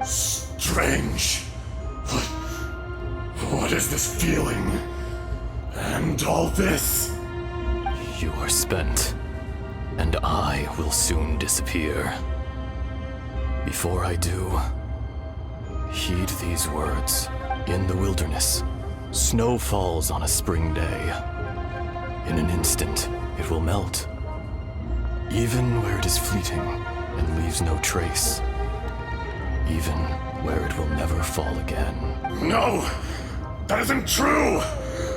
Strange. What is this feeling? And all this? You are spent, and I will soon disappear. Before I do, heed these words. In the wilderness, snow falls on a spring day. In an instant, it will melt. Even where it is fleeting and leaves no trace. Even where it will never fall again. No! That isn't true!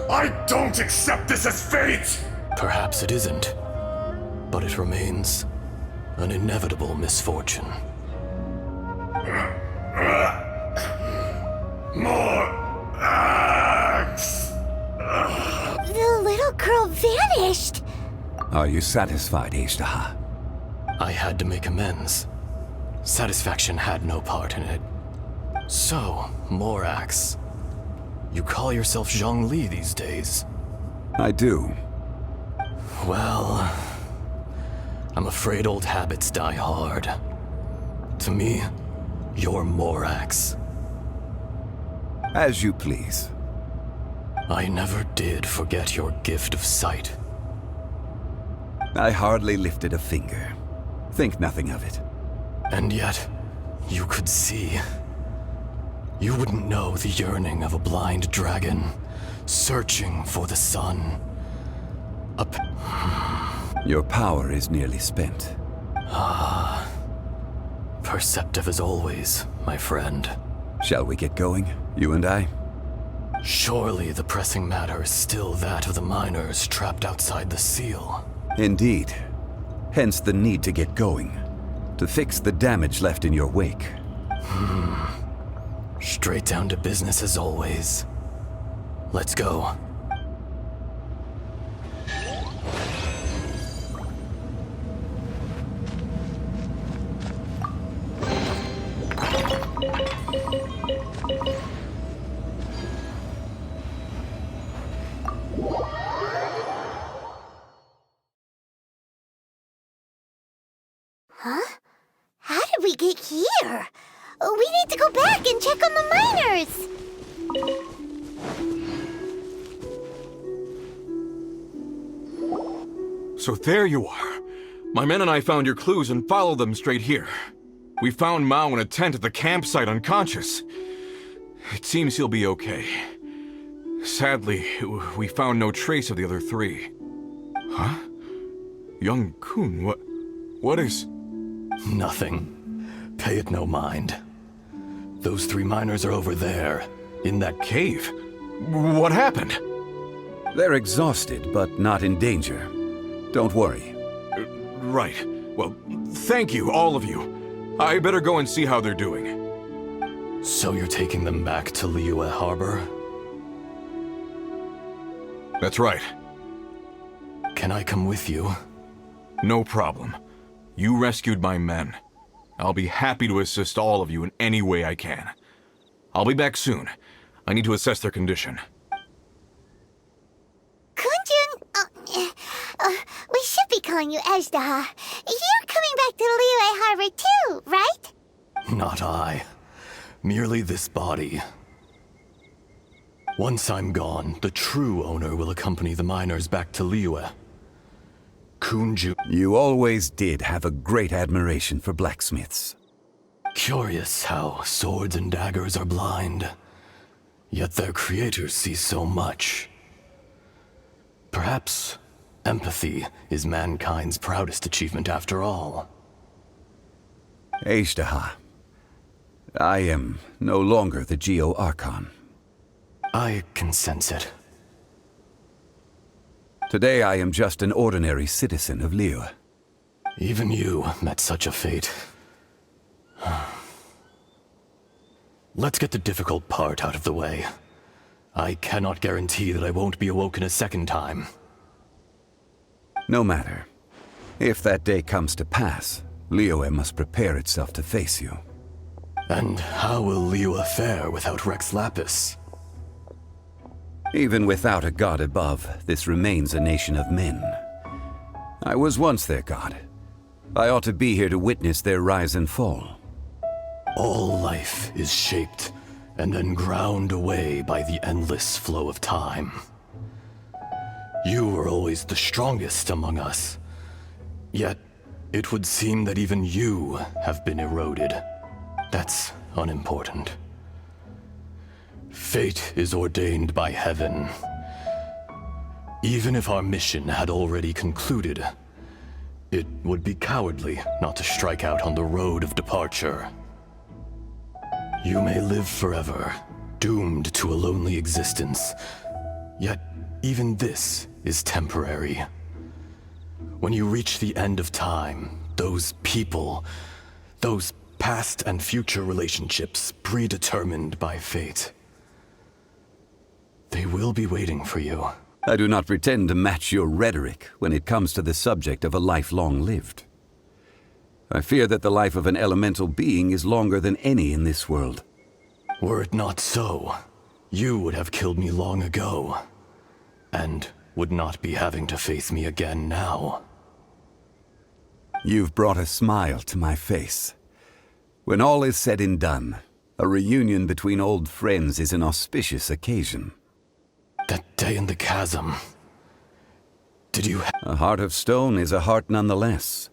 I don't accept this as fate! Perhaps it isn't, but it remains an inevitable misfortune. More axe! The little girl vanished! Are you satisfied, Ishtaha? I had to make amends. Satisfaction had no part in it. So, Morax, you call yourself Zhongli these days? I do. Well, I'm afraid old habits die hard. To me, you're Morax. As you please. I never did forget your gift of sight. I hardly lifted a finger. Think nothing of it. And yet, you could see. You wouldn't know the yearning of a blind dragon, searching for the sun. Your power is nearly spent. Ah. Perceptive as always, my friend. Shall we get going, you and I? Surely the pressing matter is still that of the miners trapped outside the seal. Indeed. Hence the need to get going. To fix the damage left in your wake. Straight down to business as always. Let's go. Huh? How did we get here? We need to go back and check on the miners! So there you are. My men and I found your clues and followed them straight here. We found Mao in a tent at the campsite unconscious. It seems he'll be okay. Sadly, we found no trace of the other three. Huh? Young Kun, what is... Nothing. Pay it no mind. Those three miners are over there, in that cave. What happened? They're exhausted, but not in danger. Don't worry. Right. Well, thank you, all of you. I better go and see how they're doing. So you're taking them back to Liyue Harbor? That's right. Can I come with you? No problem. You rescued my men. I'll be happy to assist all of you in any way I can. I'll be back soon. I need to assess their condition. Kunjun, we should be calling you Ezda. You're coming back to Liyue Harbor too, right? Not I. Merely this body. Once I'm gone, the true owner will accompany the miners back to Liyue. Kunju. You always did have a great admiration for blacksmiths. Curious how swords and daggers are blind, yet their creators see so much. Perhaps empathy is mankind's proudest achievement after all. Ishtaha, I am no longer the Geo-Archon. I can sense it. Today I am just an ordinary citizen of Liyue. Even you met such a fate. Let's get the difficult part out of the way. I cannot guarantee that I won't be awoken a second time. No matter. If that day comes to pass, Liyue must prepare itself to face you. And how will Liyue fare without Rex Lapis? Even without a god above, this remains a nation of men. I was once their god. I ought to be here to witness their rise and fall. All life is shaped and then ground away by the endless flow of time. You were always the strongest among us. Yet, it would seem that even you have been eroded. That's unimportant. Fate is ordained by heaven. Even if our mission had already concluded, it would be cowardly not to strike out on the road of departure. You may live forever, doomed to a lonely existence. Yet, even this is temporary. When you reach the end of time, those people, those past and future relationships predetermined by fate, they will be waiting for you. I do not pretend to match your rhetoric when it comes to the subject of a life long lived. I fear that the life of an elemental being is longer than any in this world. Were it not so, you would have killed me long ago, and would not be having to face me again now. You've brought a smile to my face. When all is said and done, a reunion between old friends is an auspicious occasion. That day in the chasm, did you A heart of stone is a heart nonetheless.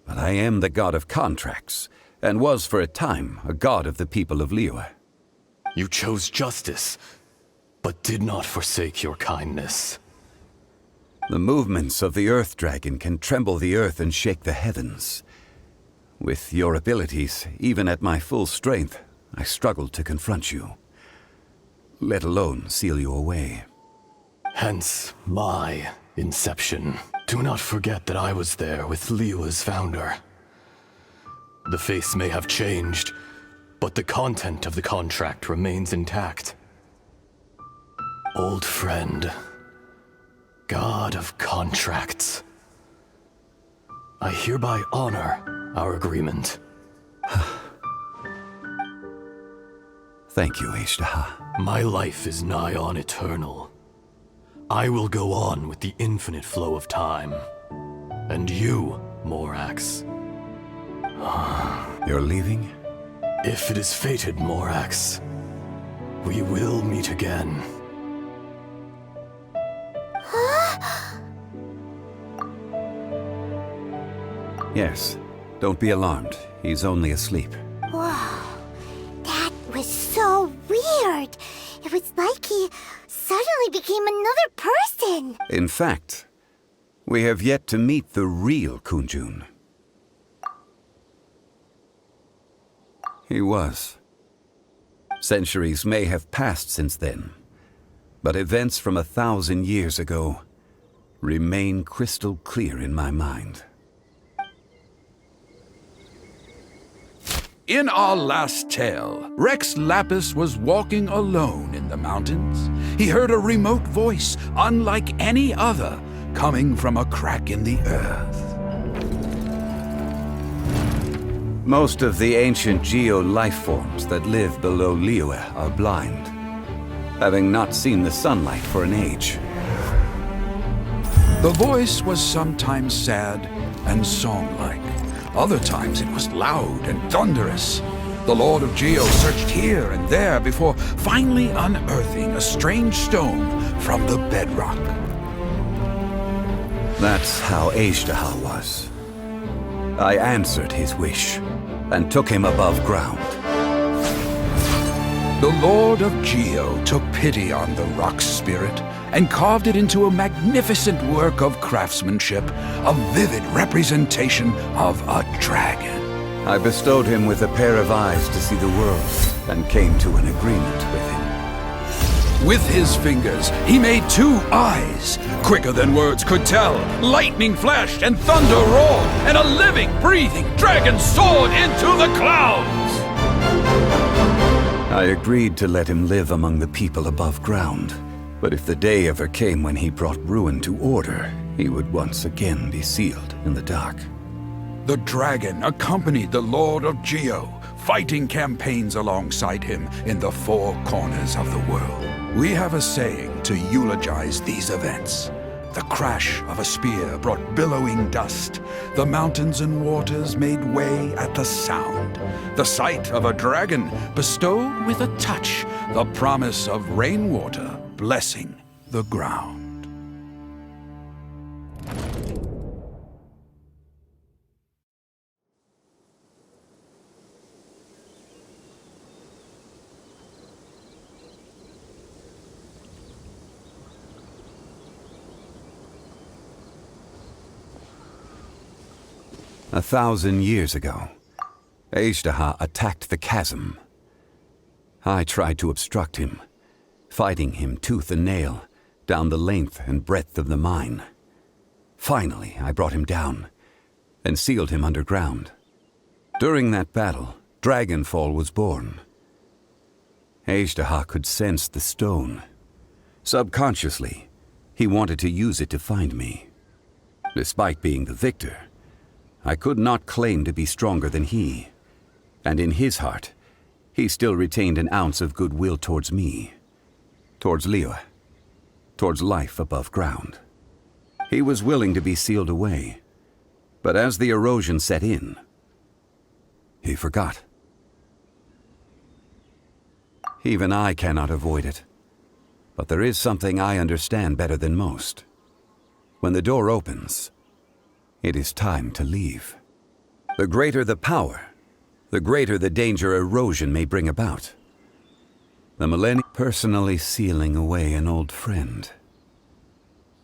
But I am the god of contracts, and was for a time a god of the people of Liyue. You chose justice, but did not forsake your kindness. The movements of the Earth Dragon can tremble the earth and shake the heavens. With your abilities, even at my full strength, I struggled to confront you, let alone seal you away. Hence my inception. Do not forget that I was there with Liyue's founder. The face may have changed, but the content of the contract remains intact. Old friend, god of contracts, I hereby honor our agreement. Thank you, Ishtaha. My life is nigh on eternal. I will go on with the infinite flow of time. And you, Morax. You're leaving? If it is fated, Morax, we will meet again. Yes. Don't be alarmed. He's only asleep. Whoa. That was so weird. It was like he suddenly became another person. In fact, we have yet to meet the real Kunjun. He was. Centuries may have passed since then, but events from 1,000 years ago remain crystal clear in my mind. In our last tale, Rex Lapis was walking alone in the mountains. He heard a remote voice, unlike any other, coming from a crack in the earth. Most of the ancient geo-life forms that live below Liyue are blind, having not seen the sunlight for an age. The voice was sometimes sad and song-like. Other times it was loud and thunderous. The Lord of Geo searched here and there before finally unearthing a strange stone from the bedrock. That's how Ishtaha was. I answered his wish and took him above ground. The Lord of Geo took pity on the rock spirit and carved it into a magnificent work of craftsmanship, a vivid representation of a dragon. I bestowed him with a pair of eyes to see the world and came to an agreement with him. With his fingers, he made 2 eyes. Quicker than words could tell, lightning flashed and thunder roared, and a living, breathing dragon soared into the clouds! I agreed to let him live among the people above ground, but if the day ever came when he brought ruin to order, he would once again be sealed in the dark. The dragon accompanied the Lord of Geo, fighting campaigns alongside him in the 4 corners of the world. We have a saying to eulogize these events. The crash of a spear brought billowing dust. The mountains and waters made way at the sound. The sight of a dragon bestowed with a touch the promise of rainwater blessing the ground. 1,000 years ago, Ejderha attacked the chasm. I tried to obstruct him, fighting him tooth and nail down the length and breadth of the mine. Finally, I brought him down and sealed him underground. During that battle, Dragonfall was born. Ejderha could sense the stone. Subconsciously, he wanted to use it to find me. Despite being the victor, I could not claim to be stronger than he, and in his heart, he still retained an ounce of goodwill towards me, towards Liyue, towards life above ground. He was willing to be sealed away, but as the erosion set in, he forgot. Even I cannot avoid it, but there is something I understand better than most. When the door opens, it is time to leave. The greater the power, the greater the danger erosion may bring about. The millennium personally sealing away an old friend.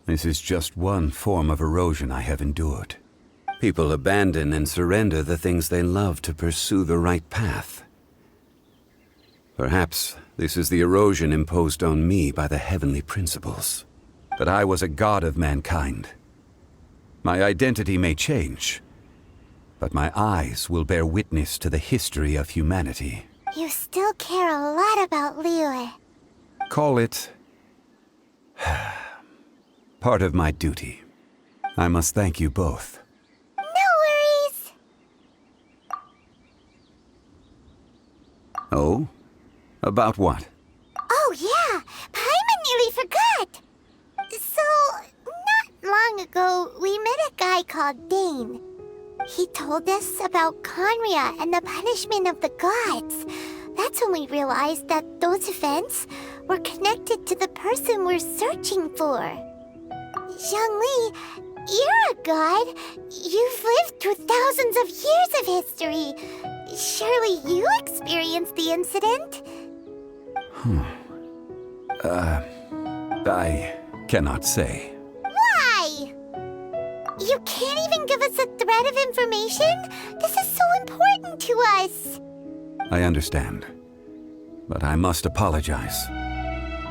This is just one form of erosion I have endured. People abandon and surrender the things they love to pursue the right path. Perhaps this is the erosion imposed on me by the heavenly principles. That I was a god of mankind. My identity may change, but my eyes will bear witness to the history of humanity. You still care a lot about Liyue. Call it part of my duty. I must thank you both. No worries. Oh? About what? Oh yeah, Paimon nearly forgot. So, not long ago, we met a guy called Dane. He told us about Conria and the punishment of the gods. That's when we realized that those events were connected to the person we're searching for. Zhongli, you're a god. You've lived through thousands of years of history. Surely you experienced the incident? I cannot say. Why? You can't even give us a thread of information? This is so important to us. I understand, but I must apologize.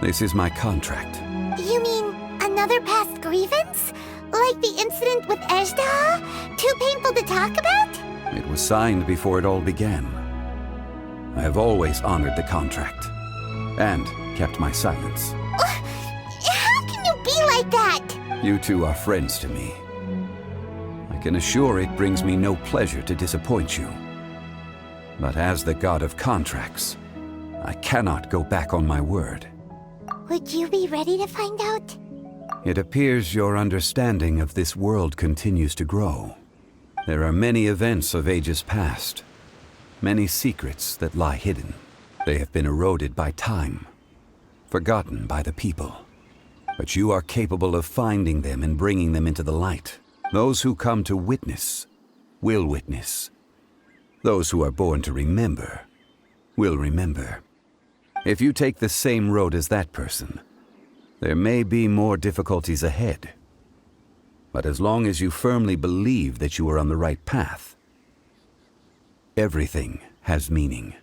This is my contract. You mean another past grievance? Like the incident with Ejderha? Too painful to talk about? It was signed before it all began. I have always honored the contract, and kept my silence. How can you be like that? You two are friends to me. I can assure it brings me no pleasure to disappoint you. But as the god of contracts, I cannot go back on my word. Would you be ready to find out? It appears your understanding of this world continues to grow. There are many events of ages past, many secrets that lie hidden. They have been eroded by time, forgotten by the people. But you are capable of finding them and bringing them into the light. Those who come to witness will witness. Those who are born to remember will remember. If you take the same road as that person, there may be more difficulties ahead. But as long as you firmly believe that you are on the right path, everything has meaning.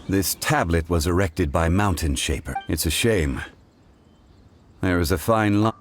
This tablet was erected by Mountain Shaper. It's a shame. There is a fine line.